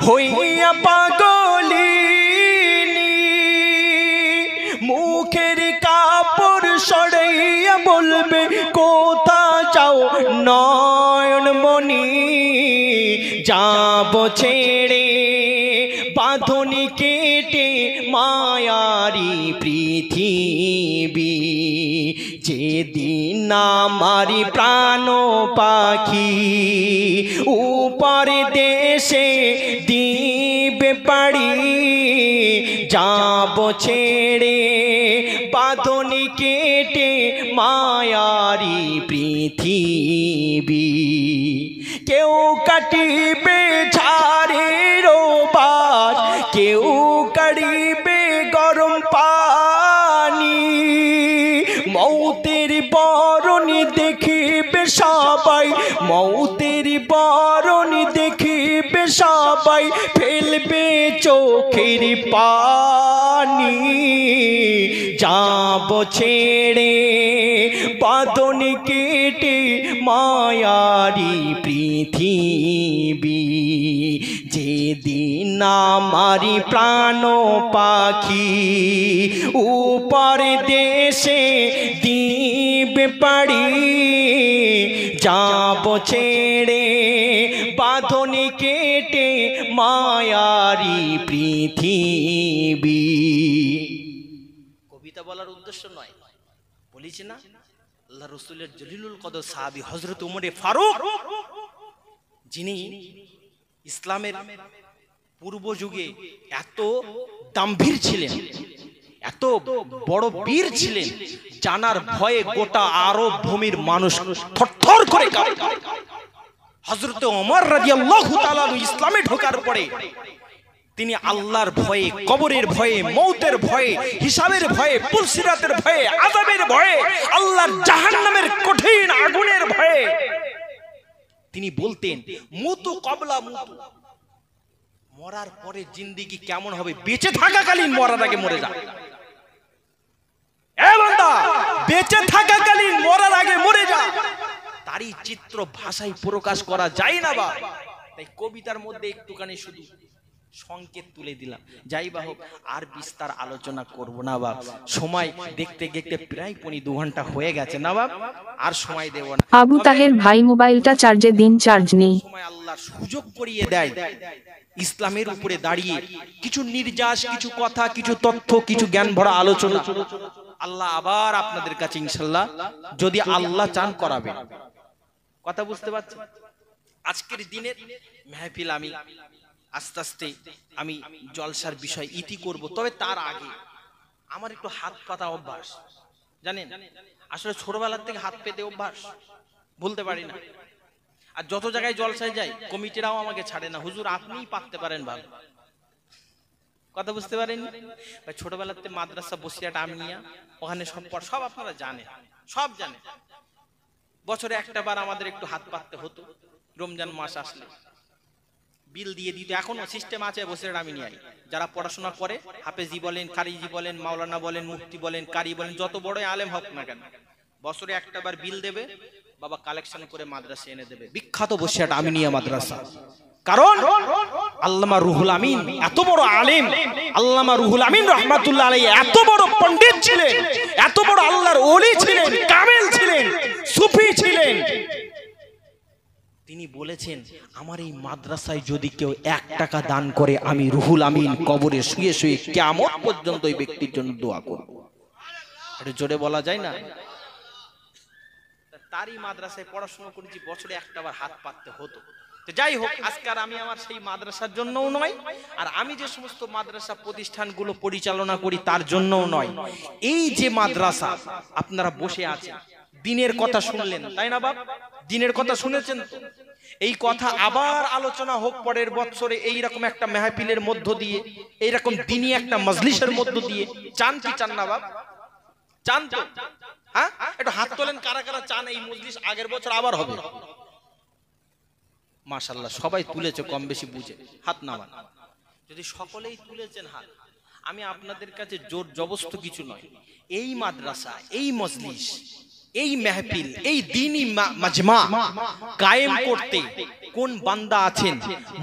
হইয়া পাগলিনী, মুখের কাপড় সরাইয়া বলবে কোথা যাও নয়নমণি, যাব ছেড়ে বাঁধনি কেটে মায়ারি পৃথিবী, যেদিন আমার প্রাণ পাখি উপর দেশে দ্বীপ পড়ি, যাব ছেড়ে বাঁধনি কেটে মায়ারি পৃথিবী, কেউ কাটিবে ঝাড়ের বাস, কেউ কাড়িবে গরম পানি, মৌতের বরণী দেখিবে সবাই, মৌতের বরণী দেখিবে সবাই, ফেলবে চোখের পানি, যাব ছেড়ে বাঁধনি কেটে মায়ারি পৃথিবী, যেদিন আমার প্রাণ পাখি উপর দেশে দ্বীপ পড়ি, যাব ছেড়ে বাঁধনি কেটে মায়ারি পৃথিবী। কবিতা বলার উদ্দেশ্য নয়, বলেছি না আল্লাহ রাসূলের জলিলুল কদর সাহাবী হযরত ওমরে ফারুক, যিনি ইসলামের পূর্ব যুগে এত দাম্ভীর ছিলেন, এত বড় বীর ছিলেন, জানার ভয়ে গোটা আরব ভূমির মানুষ থরথর করে কাঁপে। হযরত ওমর রাদিয়াল্লাহু তাআলা ইসলামে ঢোকার পরে তিনি আল্লাহর ভয়ে, কবরের ভয়ে, মৌতের ভয়ে, হিসাবের ভয়ে, পুলসিরাতের ভয়ে, আযাবের ভয়ে, আল্লাহর জাহান্নামের কঠিন আগুনের ভয়ে তিনি বলতেন মুতু কবলা মুতু, মরার পরে জিন্দেগি কেমন হবে, বেঁচে থাকাকালীন মরার আগে মরে যা। এ বান্দা, বেঁচে থাকাকালীন মরার আগে মরে যা। তারই চিত্র ভাষায় প্রকাশ করা যায় না বা, তাই কবিতার মধ্যে একটুখানি শুধু সংকেত তুলে দিলাম। যাই বা হোক, আর বিস্তার আলোচনা করব না বাপ, সময় দেখতে দেখতে প্রায় 2 ঘন্টা হয়ে গেছে না বাপ, আর সময় দেব না। আবু তাহের ভাই মোবাইলটা চার্জে দিন, চার্জ নেই। সময় আল্লাহ সুযোগ করিয়ে দেয় ইসলামের উপরে দাঁড়িয়ে কিছু নির্যাস, কিছু কথা, কিছু তথ্য, কিছু জ্ঞান ভরা আলোচনা আল্লাহ আবার আপনাদের কাছে ইনশাআল্লাহ যদি আল্লাহ চান করাবেন। কথা বুঝতে পারছেন? আজকের দিনের মেহফিল আমি আস্তে আস্তে আমি জলসার বিষয় ইতি করব, তবে তার আগে আমার একটু হাত পাতা অভ্যাস, জানেন আসলে ছোটবেলার থেকে হাত পেতে অভ্যাস, ভুলতে পারি না। আর যত জায়গায় জলসায় যাই কমিটিরাও আমাকে ছাড়ে না, হুজুর আপনিই পারতে পারেন ভালো। কথা বুঝতে পারেন? ভাই ছোটবেলাতে মাদ্রাসা বসিরহাট আমিনিয়া, ওখানে সব আপনারা জানেন, সব জানেন। বছরে একটা বার আমাদের একটু হাত পাততে হতো, রমজান মাস আসলে বিল দিয়ে দিত। এখনো সিস্টেম আছে বসিরহাট আমিনিয়ায়, যারা পড়াশোনা করে, হাফেজি বলেন, কারিজি বলেন, মাওলানা বলেন, মুফতি বলেন, কারি বলেন, যত বড় আলেম হোক না কেন, বছরে একটা বার বিল দেবে, বাবা কালেকশন করে মাদ্রাসা এনে দেবে। বিখ্যাত বসিরহাট আমিনিয়া মাদ্রাসা। কারণ আল্লামা রুহুল আমিন এত বড় আলেম, আল্লামা রুহুল আমিন রাহমাতুল্লাহ আলাইহি এত বড় পণ্ডিত ছিলেন, এত বড় আল্লাহর ওলি ছিলেন, কামেল ছিলেন, সুফি ছিলেন। তিনি বলেছেন, আমার এই মাদ্রাসায় যদি কেউ 1 টাকা দান করে, আমি রুহুল আমিন কবরে শুয়ে শুয়ে কিয়ামত পর্যন্ত ওই ব্যক্তির জন্য দোয়া করব। এটা জোরে বলা যায় না? তারই মাদ্রাসায় পড়াশোনা করেছি, বছরে একটা বার হাত পাততে হতো। তো যাই হোক, আজকে আর আমি আমার সেই মাদ্রাসার জন্যও নয়, আর আমি যে সমস্ত মাদ্রাসা প্রতিষ্ঠানগুলো পরিচালনা করি তার জন্যও নয়। এই যে মাদ্রাসা আপনারা বসে আছেন, দিনের কথা শুনলেন তাই না বাপ? দিনের কথা শুনেছেন তো? এই কথা আবার আলোচনা হোক পরের বছরে এইরকম একটা মেহফিলের মধ্য দিয়ে, এইরকম দিনই একটা মজলিসের মধ্য দিয়ে। চান কি চান না বাপ? চান তো? হ্যাঁ, একটু হাত তোলেন কারা কারা চান এই মজলিস আগের বছর আবার হবে। মাশাআল্লাহ, সবাই তুলেছে কম বেশি বুঝে, হাত নামান। যদি সকলেই তুলেছেন হাত, আমি আপনাদের কাছে জোর জবরদস্ত কিছু নয়, এই মাদ্রাসা, এই মজলিস, এই মেহফিল, এই দ্বীনি মাজমা কায়েম করতে কোন বান্দা আছেন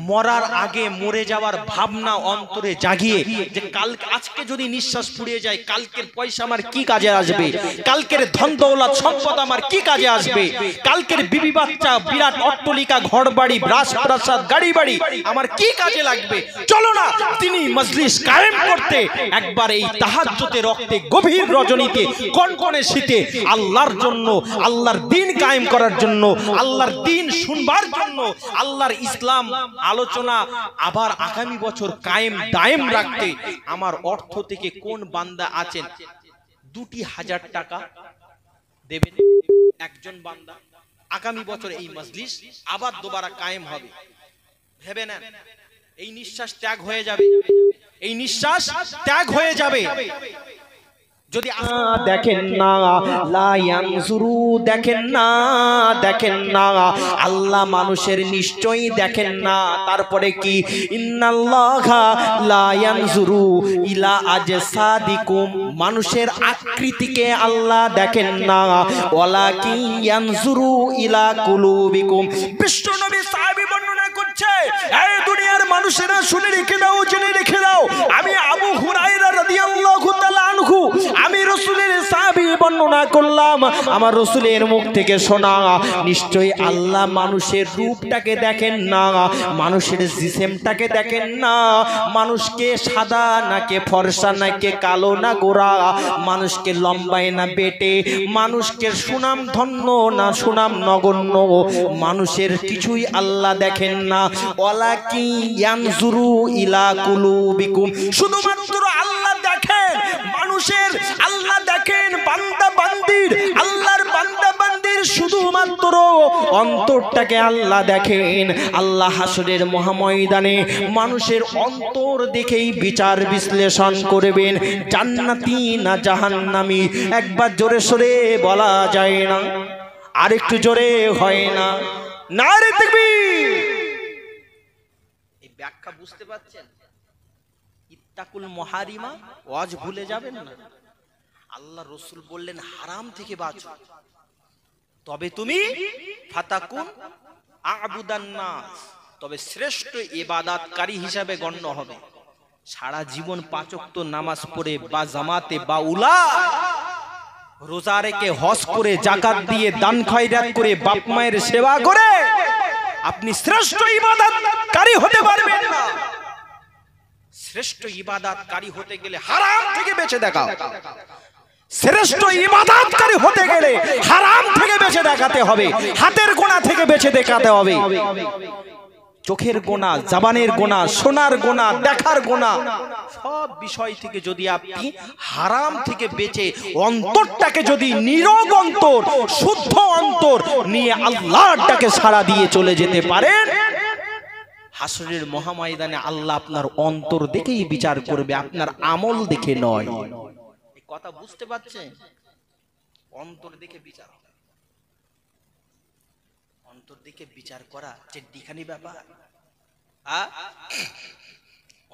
মরার আগে মরে যাওয়ার ভাবনা অন্তরে জাগিয়ে, যে কাল আজকে যদি নিঃশ্বাস ফুরিয়ে যায়, কালকের পয়সা আমার কি কাজে আসবে, কালকের ধন দৌলত সম্পদ আমার কি কাজে আসবে, কালকের বিবি বাচ্চা, বিরাট অট্টালিকা, ঘর বাড়ি, রাজপ্রাসাদ, গাড়ি বাড়ি আমার কি কাজে লাগবে। চলো না তিনি মজলিস কায়েম করতে, একবার এই তাহাজ্জুদের রক্তে, গভীর রজনীতে, কনকনে শীতে আল্লাহর জন্য, আল্লাহর দ্বীন কায়েম করার জন্য, আল্লাহর দ্বীন শুনবার জন্য, আল্লাহর ইসলাম আলোচনা আবার আগামী বছর কায়েম দায়েম রাখতে আমার অর্থ থেকে কোন বান্দা আছেন 2,000 টাকা দেবেন? একজন বান্দা আগামী বছর এই মজলিস আবার দুবারা কায়েম হবে, ভেবে নেন। এই নিঃশ্বাস ত্যাগ হয়ে যাবে, এই নিঃশ্বাস ত্যাগ হয়ে যাবে। যদি দেখেন না লা ইয়ানজুরু, দেখেন না, দেখেন না আল্লাহ মানুষের নিশ্চয়ই দেখেন না। তারপরে কি, ইন্নাল্লাহা লা ইয়ানজুরু ইলা আজসাদিকুম, মানুষের আকৃতিকে আল্লাহ দেখেন না, ওয়ালাকিন ইয়ানজুরু ইলা কুলুবিকুম। বিশ্ব নবী সাহাবী বর্ণনা করছে, এই দুনিয়ার মানুষেরা শুনে রেখে দাও, জেনে রেখে দাও, আমি আবু হুরায়রা রাদিয়াল্লাহু তাআলা আনহু, আমি রাসূলের সাহাবী বর্ণনা করলাম, আমার রাসূলের মুখ থেকে শোনা, নিশ্চয়ই আল্লাহ মানুষের রূপটাকে দেখেন না, মানুষের জিসেমটাকে দেখেন না, মানুষকে সাদা নাকি ফর্সা নাকি কালো না গোরা, মানুষকে লম্বায় না বেটে, মানুষকে সুনাম ধন্য না সুনাম নগণ্য, মানুষের কিছুই আল্লাহ দেখেন না। ওয়ালাকিন ইয়ানজুরু ইলা কুলুবিকুম, শুধুমাত্র আল্লাহ দেখেন মানুষের, আল্লাহ দেখেন বান্দা বান্দির, আল্লাহর বান্দা বান্দির শুধুমাত্র অন্তরটাকে আল্লাহ দেখেন। আল্লাহ হাসরের মহাময়দানে মানুষের অন্তর দেখেই বিচার বিশ্লেষণ করবেন, জান্নাতি না জাহান্নামী। একবার জোরে সরে বলা যায় না, আরেকটু জোরে হয় না, নারে তাকবীর। এই ব্যাখ্যা বুঝতে পারছেন? ইত্তাকুল মুহারিমা, ওয়াজ ভুলে যাবেন না। আল্লাহ রাসূল বললেন হারাম থেকে বাঁচো, তবে তুমি ফাতাকুন আবুদান নাস, তবে শ্রেষ্ঠ ইবাদতকারী হিসাবে গণ্য হবে সারা জীবন 5 ওয়াক্ত নামাজ পড়ে বা জামাতে বা উলা রোজা রেখে হজ করে যাকাত দিয়ে দান খয়রাত করে বাপ মায়ের সেবা করে আপনি শ্রেষ্ঠ ইবাদতকারী হতে পারবেন না। শ্রেষ্ঠ ইবাদতকারী হতে গেলে হারাম থেকে বেঁচে দেখাও। শ্রেষ্ঠ ইবাদতকারী হতে গেলে হারাম থেকে বেঁচে দেখাতে হবে, হাতের গোনা থেকে বেঁচে দেখাতে হবে। চোখের গোনা, জবানের গোনা, শোনার গোনা, দেখার গোনা, সব বিষয় থেকে যদি আপনি হারাম থেকে বেঁচে অন্তরটাকে যদি নীরব অন্তর, শুদ্ধ অন্তর নিয়ে আল্লাহর ডাকে সাড়া দিয়ে চলে যেতে পারেন, হাসরের মহাময়দানে আল্লাহ আপনার অন্তর দেখেই বিচার করবে, আপনার আমল দেখে নয়। এই কথা বুঝতে পারছেন? অন্তর দেখে বিচার, অন্তর দেখে বিচার করা চেড্ডিখানি ব্যাপার।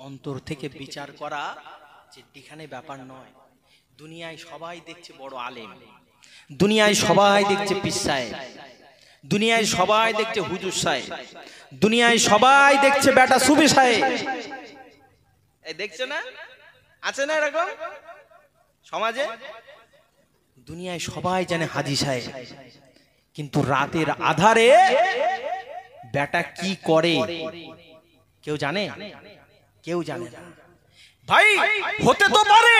অন্তর থেকে বিচার করা চেড্ডিখানি ব্যাপার নয়। দুনিয়ায় সবাই দেখছে বড় আলেম, দুনিয়ায় সবাই দেখছে পীর সাহেব, দুনিয়ায় সবাই দেখছে হুজুর সাহেব, দুনিয়ায় সবাই দেখছে বেটা সুফি সাহেব। এই দেখছে না, আছে না এরকম সমাজে? দুনিয়ায় সবাই জানে হাজী সাহেব, কিন্তু রাতের আধারে বেটা কি করে কেউ জানে? কেউ জানে না। ভাই, হতে তো পারে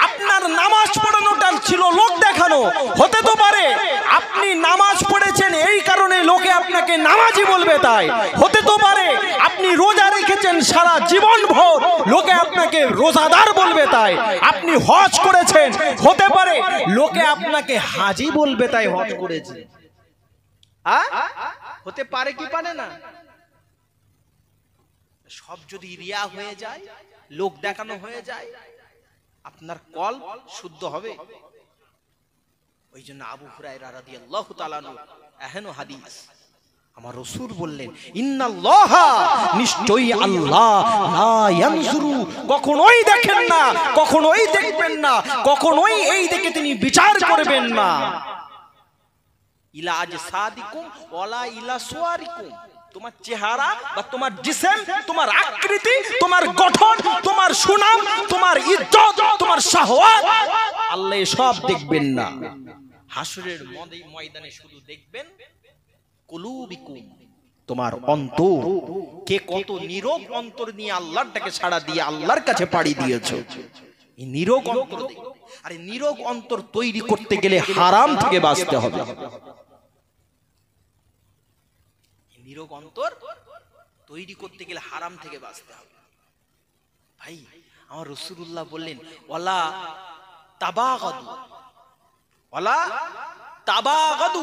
আপনার নামাজ পড়ানোটা ছিল লোক দেখানো, হতে তো পারে আপনি নামাজ পড়েছেন এই কারণে লোকে আপনাকে নামাজি বলবে, তাই হতে তো পারে আপনি রোজা রেখেছেন সারা জীবন ভর, লোকে আপনাকে রোজাদার বলবে, তাই আপনি হজ করেছেন, হতে পারে লোকে আপনাকে হাজি বলবে, তাই হজ করেছে। হতে পারে কি পারে না? সব যদি রিয়া হয়ে যায়, লোক দেখানো হয়ে যায়, আপনার কলব শুদ্ধ হবে? ওই জন্য আবু হুরায়রা রাদিয়াল্লাহু তাআলা আনহু এহেনো হাদিস, আমার রাসূল বললেন, ইন্নাল্লাহা, নিশ্চয়ই আল্লাহ, লা ইয়ানজুরু, কখনোই দেখেন না, কখনোই দেখবেন না, কখনোই এই দেখে তিনি বিচার করবেন না, ইলা আজসাদিকুম ওয়ালা ইলা সুওয়ারিকুম, তোমার চেহারা বা তোমার জিসম, তোমার আকৃতি, তোমার গঠন, তোমার সুনাম, তোমার ইজ্জত, তোমার শাহওয়াত, আল্লাহ সব দেখবেন না। হাসরের ময়দানে শুধু দেখবেন কুলুবিকুম, তোমার অন্তর, কে কত নীরব অন্তর নিয়ে আল্লাহটাকে সাড়া দিয়ে আল্লাহর কাছে পাড়ি দিয়েছো, এই নীরব অন্তর। আরে নীরব অন্তর তৈরি করতে গেলে হারাম থেকে বাঁচতে হবে। নীরব অন্তর তৈরি করতে গেলে হারাম থেকে বাঁচতে হবে। ভাই, আমার রাসূলুল্লাহ বললেন, ওয়ালা তাবাগাদু, ওয়ালা তাবাগাদু।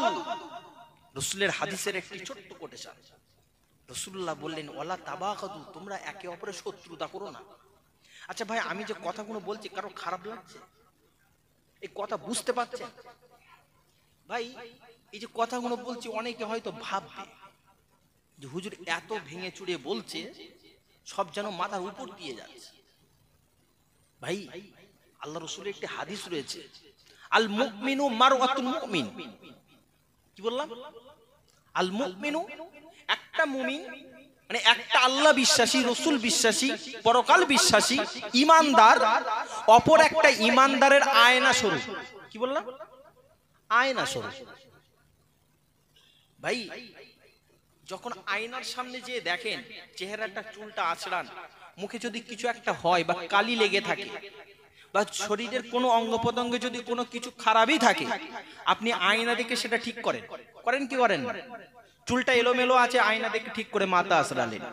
রাসূলের হাদিসের একটি ছোট্ট কোটেশন। রাসূলুল্লাহ বললেন, ওয়ালা তাবাগাদু, তোমরা একে অপরের শত্রুতা করো না। আচ্ছা ভাই, আমি যে কথাগুলো বলছি কারো খারাপ লাগছে? এই কথা বুঝতে পারছেন? ভাই, এই যে কথাগুলো বলছি অনেকে হয়তো ভাববে যে হুজুর এত ভেঙে চুড়ে বলছে, সব যেন মাথার উপর দিয়ে যাচ্ছে। ভাই, আল্লাহ রাসূলের একটি হাদিস রয়েছে, আল মুমিনু মারওয়াতুল মুমিন। কি বললাম? আল মুমিনু, একটা মুমিন মানে একটা আল্লাহ বিশ্বাসী, রাসূল বিশ্বাসী, পরকাল বিশ্বাসী ঈমানদার, অপর একটা ঈমানদারের আয়না স্বরূপ। কি বললাম? আয়না স্বরূপ। ভাই, যখন আয়নার সামনে যেয়ে দেখেন চেহারাটা চুলটা আঁচড়ান, মুখে যদি কিছু একটা হয় বা কালি লেগে থাকে বা শরীরের কোনো অঙ্গ প্রত্যঙ্গে যদি কোনো কিছু খারাপই থাকে, আপনি আয়না দেখে সেটা ঠিক করেন। করেন কি করেন? চুলটা এলোমেলো আছে, আয়না দেখে ঠিক করে মাথা আঁচড়ালেন।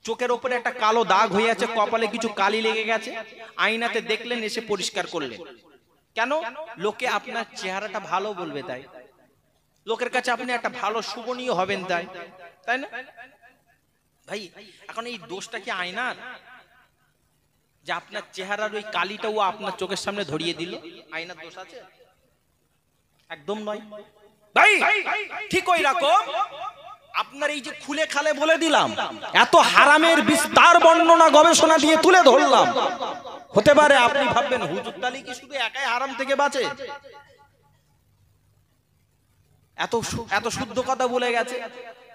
চোখের ওপরে একটা কালো দাগ হয়ে আছে, কপালে কিছু কালি লেগে গেছে, আয়নাতে দেখলেন, এসে পরিষ্কার করলেন। কেন? লোকে আপনার চেহারাটা ভালো বলবে, তাই লোকের কাছে আপনি একটা ভালো শুভনীয় হবেন, তাই তাই না? ভাই, এখন এই দোষটা কি আয়নার, যে আপনার চেহারার ওই কালিটাও আপনার চোখের সামনে ধরিয়ে দিল? আয়নার দোষ আছে? একদম নয়। ভাই, ঠিক ওই রকম আপনার এই যে খুলে খালে বলে দিলাম, এত হারামের বিস্তার বর্ণনা গবেষণা দিয়ে তুলে ধরলাম, হতে পারে আপনি ভাববেন হুজুর তালি কি শুধু একাই হারাম থেকে বাঁচে? এত শুদ্ধ কথা বলে গেছে,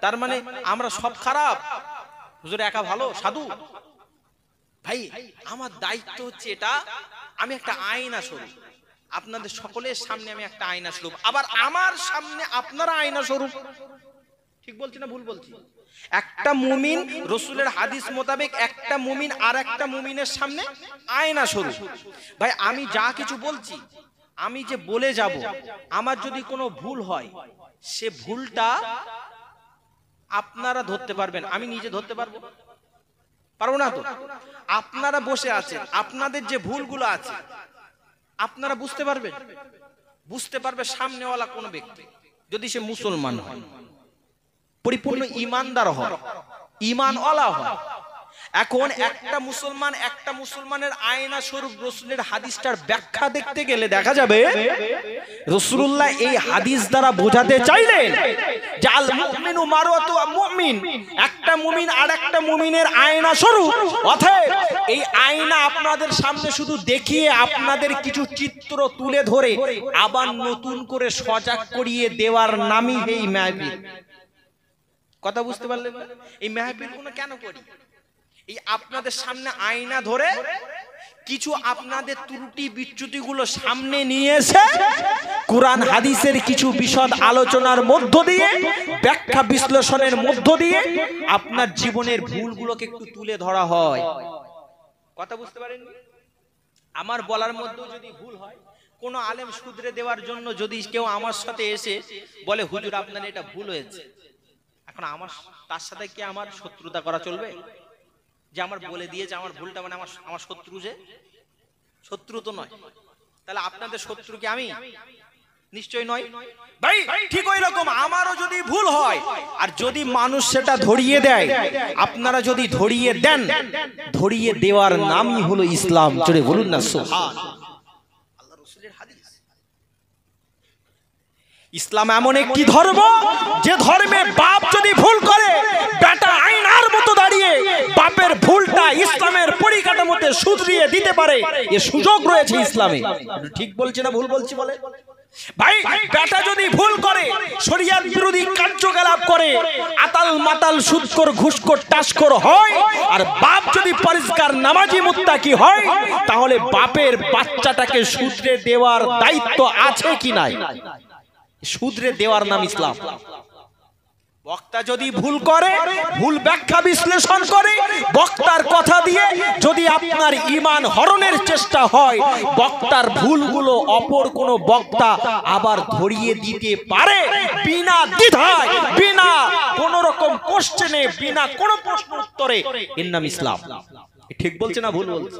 তার মানে আমরা সব খারাপ, হুজুর একা ভালো সাধু? ভাই আমার দায়িত্ব হচ্ছে এটা, আমি একটা আয়না স্বরূপ, আপনাদের সকলের সামনে আমি একটা আয়না স্বরূপ, আবার আমার সামনে আপনারা আয়না স্বরূপ। ঠিক বলছি না ভুল বলছি? একটা মুমিন রসুলের হাদিস মোতাবেক একটা মুমিন আর একটা মুমিনের সামনে আয়না স্বরূপ। ভাই আমি যা কিছু বলছি, আমি যে বলে যাব, আমার যদি কোনো ভুল হয়, সে ভুলটা আপনারা ধরতে পারবেন, আমি নিজে ধরতে পারবো না তো? আপনারা বসে আছেন, আপনাদের যে ভুলগুলো আছে আপনারা বুঝতে পারবে সামনেওয়ালা কোন ব্যক্তি, যদি সে মুসলমান হয়, পরিপূর্ণ ইমানদার হয়, ইমানওয়ালা হয়। এখন একটা মুসলমানের আয়না স্বরূপ রসুলের হাদিসটার ব্যাখ্যা দেখতে গেলে দেখা যাবে রাসূলুল্লাহ এই হাদিস দ্বারা বোঝাতে চাইলেন যে আল মুমিনু মারওয়াতু মুমিন, একটা মুমিন আর একটা মুমিনের আয়না স্বরূপ। অতএব এই আয়না আপনাদের সামনে শুধু দেখিয়ে আপনাদের কিছু চিত্র তুলে ধরে আবার নতুন করে সজাগ করিয়ে দেওয়ার নামই এই মাহফিল। কথা বুঝতে পারলেন? এই মাহফিল গুলো কেন করি? এই আপনাদের সামনে আয়না ধরে কিছু আপনাদের ত্রুটি বিচ্যুতি গুলো সামনে নিয়ে এসে কোরআন হাদিসের কিছু বিশদ আলোচনার মধ্য দিয়ে, ব্যাখ্যা বিশ্লেষণের মধ্য দিয়ে আপনার জীবনের ভুলগুলোকে একটু তুলে ধরা হয়। কথা বুঝতে পারেন? আমার বলার মধ্যে যদি ভুল হয়, কোন আলেম শুধরে দেওয়ার জন্য যদি কেউ আমার সাথে এসে বলে হুজুর আপনার এটা ভুল হয়েছে, এখন আমার তার সাথে কি আমার শত্রুতা করা চলবে? যে আমার বলে দিয়েছে আমার ভুলটা, মানে আমার শত্রু? যে শত্রু তো নয়, তাহলে আপনাদের শত্রু কি আমি? নিশ্চয় নয়। ভাই ঠিক ওই রকম আমারও যদি ভুল হয়, আর যদি মানুষ সেটা ধরিয়ে দেয়, আপনারা যদি ধরিয়ে দেন, ধরিয়ে দেওয়ার নামই হলো ইসলাম। জোরে বলুন না সুবহানাল্লাহ। আল্লাহ রাসূলের হাদিস। ইসলাম এমন একটি ধর্ম, যে ধর্মে বাপ যদি ভুল করে, বেটা আয়নার মতো দাঁড়িয়ে বাপের ভুলটা ইসলামের পরিকাঠামোতে শুধরিয়ে দিতে পারে, এর সুযোগ রয়েছে ইসলামে। ঠিক বলছি না ভুল বলছি বলে? ভাই বেটা যদি ভুল করে, শরিয়ত বিরোধী কার্যকলাপ করে, আতাল মাতাল সুদখোর ঘুষখোর টাসখোর হয়, আর বাপ যদি পরিষ্কার নামাজি মুত্তাকি হয়, তাহলে বাপের বাচ্চাটাকে শুধরে দেওয়ার দায়িত্ব আছে কি নাই? শুধরে দেওয়ার নাম ইসলাম। বক্তা যদি ভুল করে, ভুল ব্যাখ্যা বিশ্লেষণ করে, বক্তার কথা দিয়ে যদি আপনার ঈমান হরণের চেষ্টা হয়, বক্তার ভুলগুলো অপর কোন বক্তা আবার ধরিয়ে দিতে পারে বিনা দ্বিধায়, বিনা কোন রকম কোশ্চেনে, বিনা কোন প্রশ্ন উত্তরে। এর নাম ইসলাম। ঠিক বলছে না ভুল বলছে?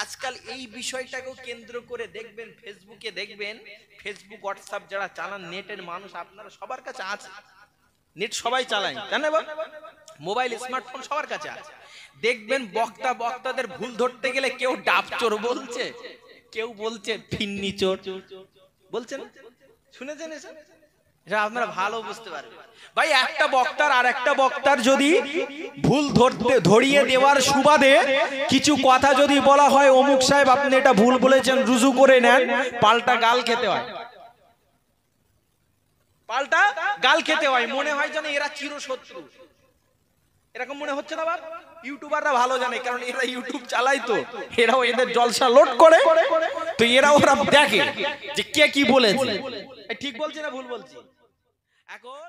আজকাল এই বিষয়টাকেও কেন্দ্র করে দেখবেন, ফেসবুকে দেখবেন, ফেসবুক হোয়াটসঅ্যাপ যারা চালান, নেটের মানুষ আপনারা সবার কাছে আছে, নেট সবাই চালায়, জানেন? মোবাইল স্মার্টফোন সবার কাছে আছে। দেখবেন বক্তাদের ভুল ধরতে গেলে কেউ ডাব চোর বলছে, কেউ বলছে ফিন্নি চোর বলছেন, শুনেছেন? এটা আপনারা ভালো বুঝতে পারবেন। ভাই একটা বক্তার আর একটা বক্তার যদি ভুল ধরিয়ে দেওয়ার সুবাদে কিছু কথা যদি বলা হয়, অমুক সাহেব আপনি এটা ভুল বলেছেন, রুজু করে নেন, পাল্টা গাল খেতে হয়, পাল্টা গাল খেতে হয়। মনে হয় যেন এরা চিরশত্রু, এরকম মনে হচ্ছে না? ইউটিউবাররা ভালো জানে, কারণ এরা ইউটিউব চালায়, তো এরাও এদের জলসা লোড করে, তো ওরা দেখে যে কে কি বলেছে। ঠিক বলছে না ভুল বলছি? এখন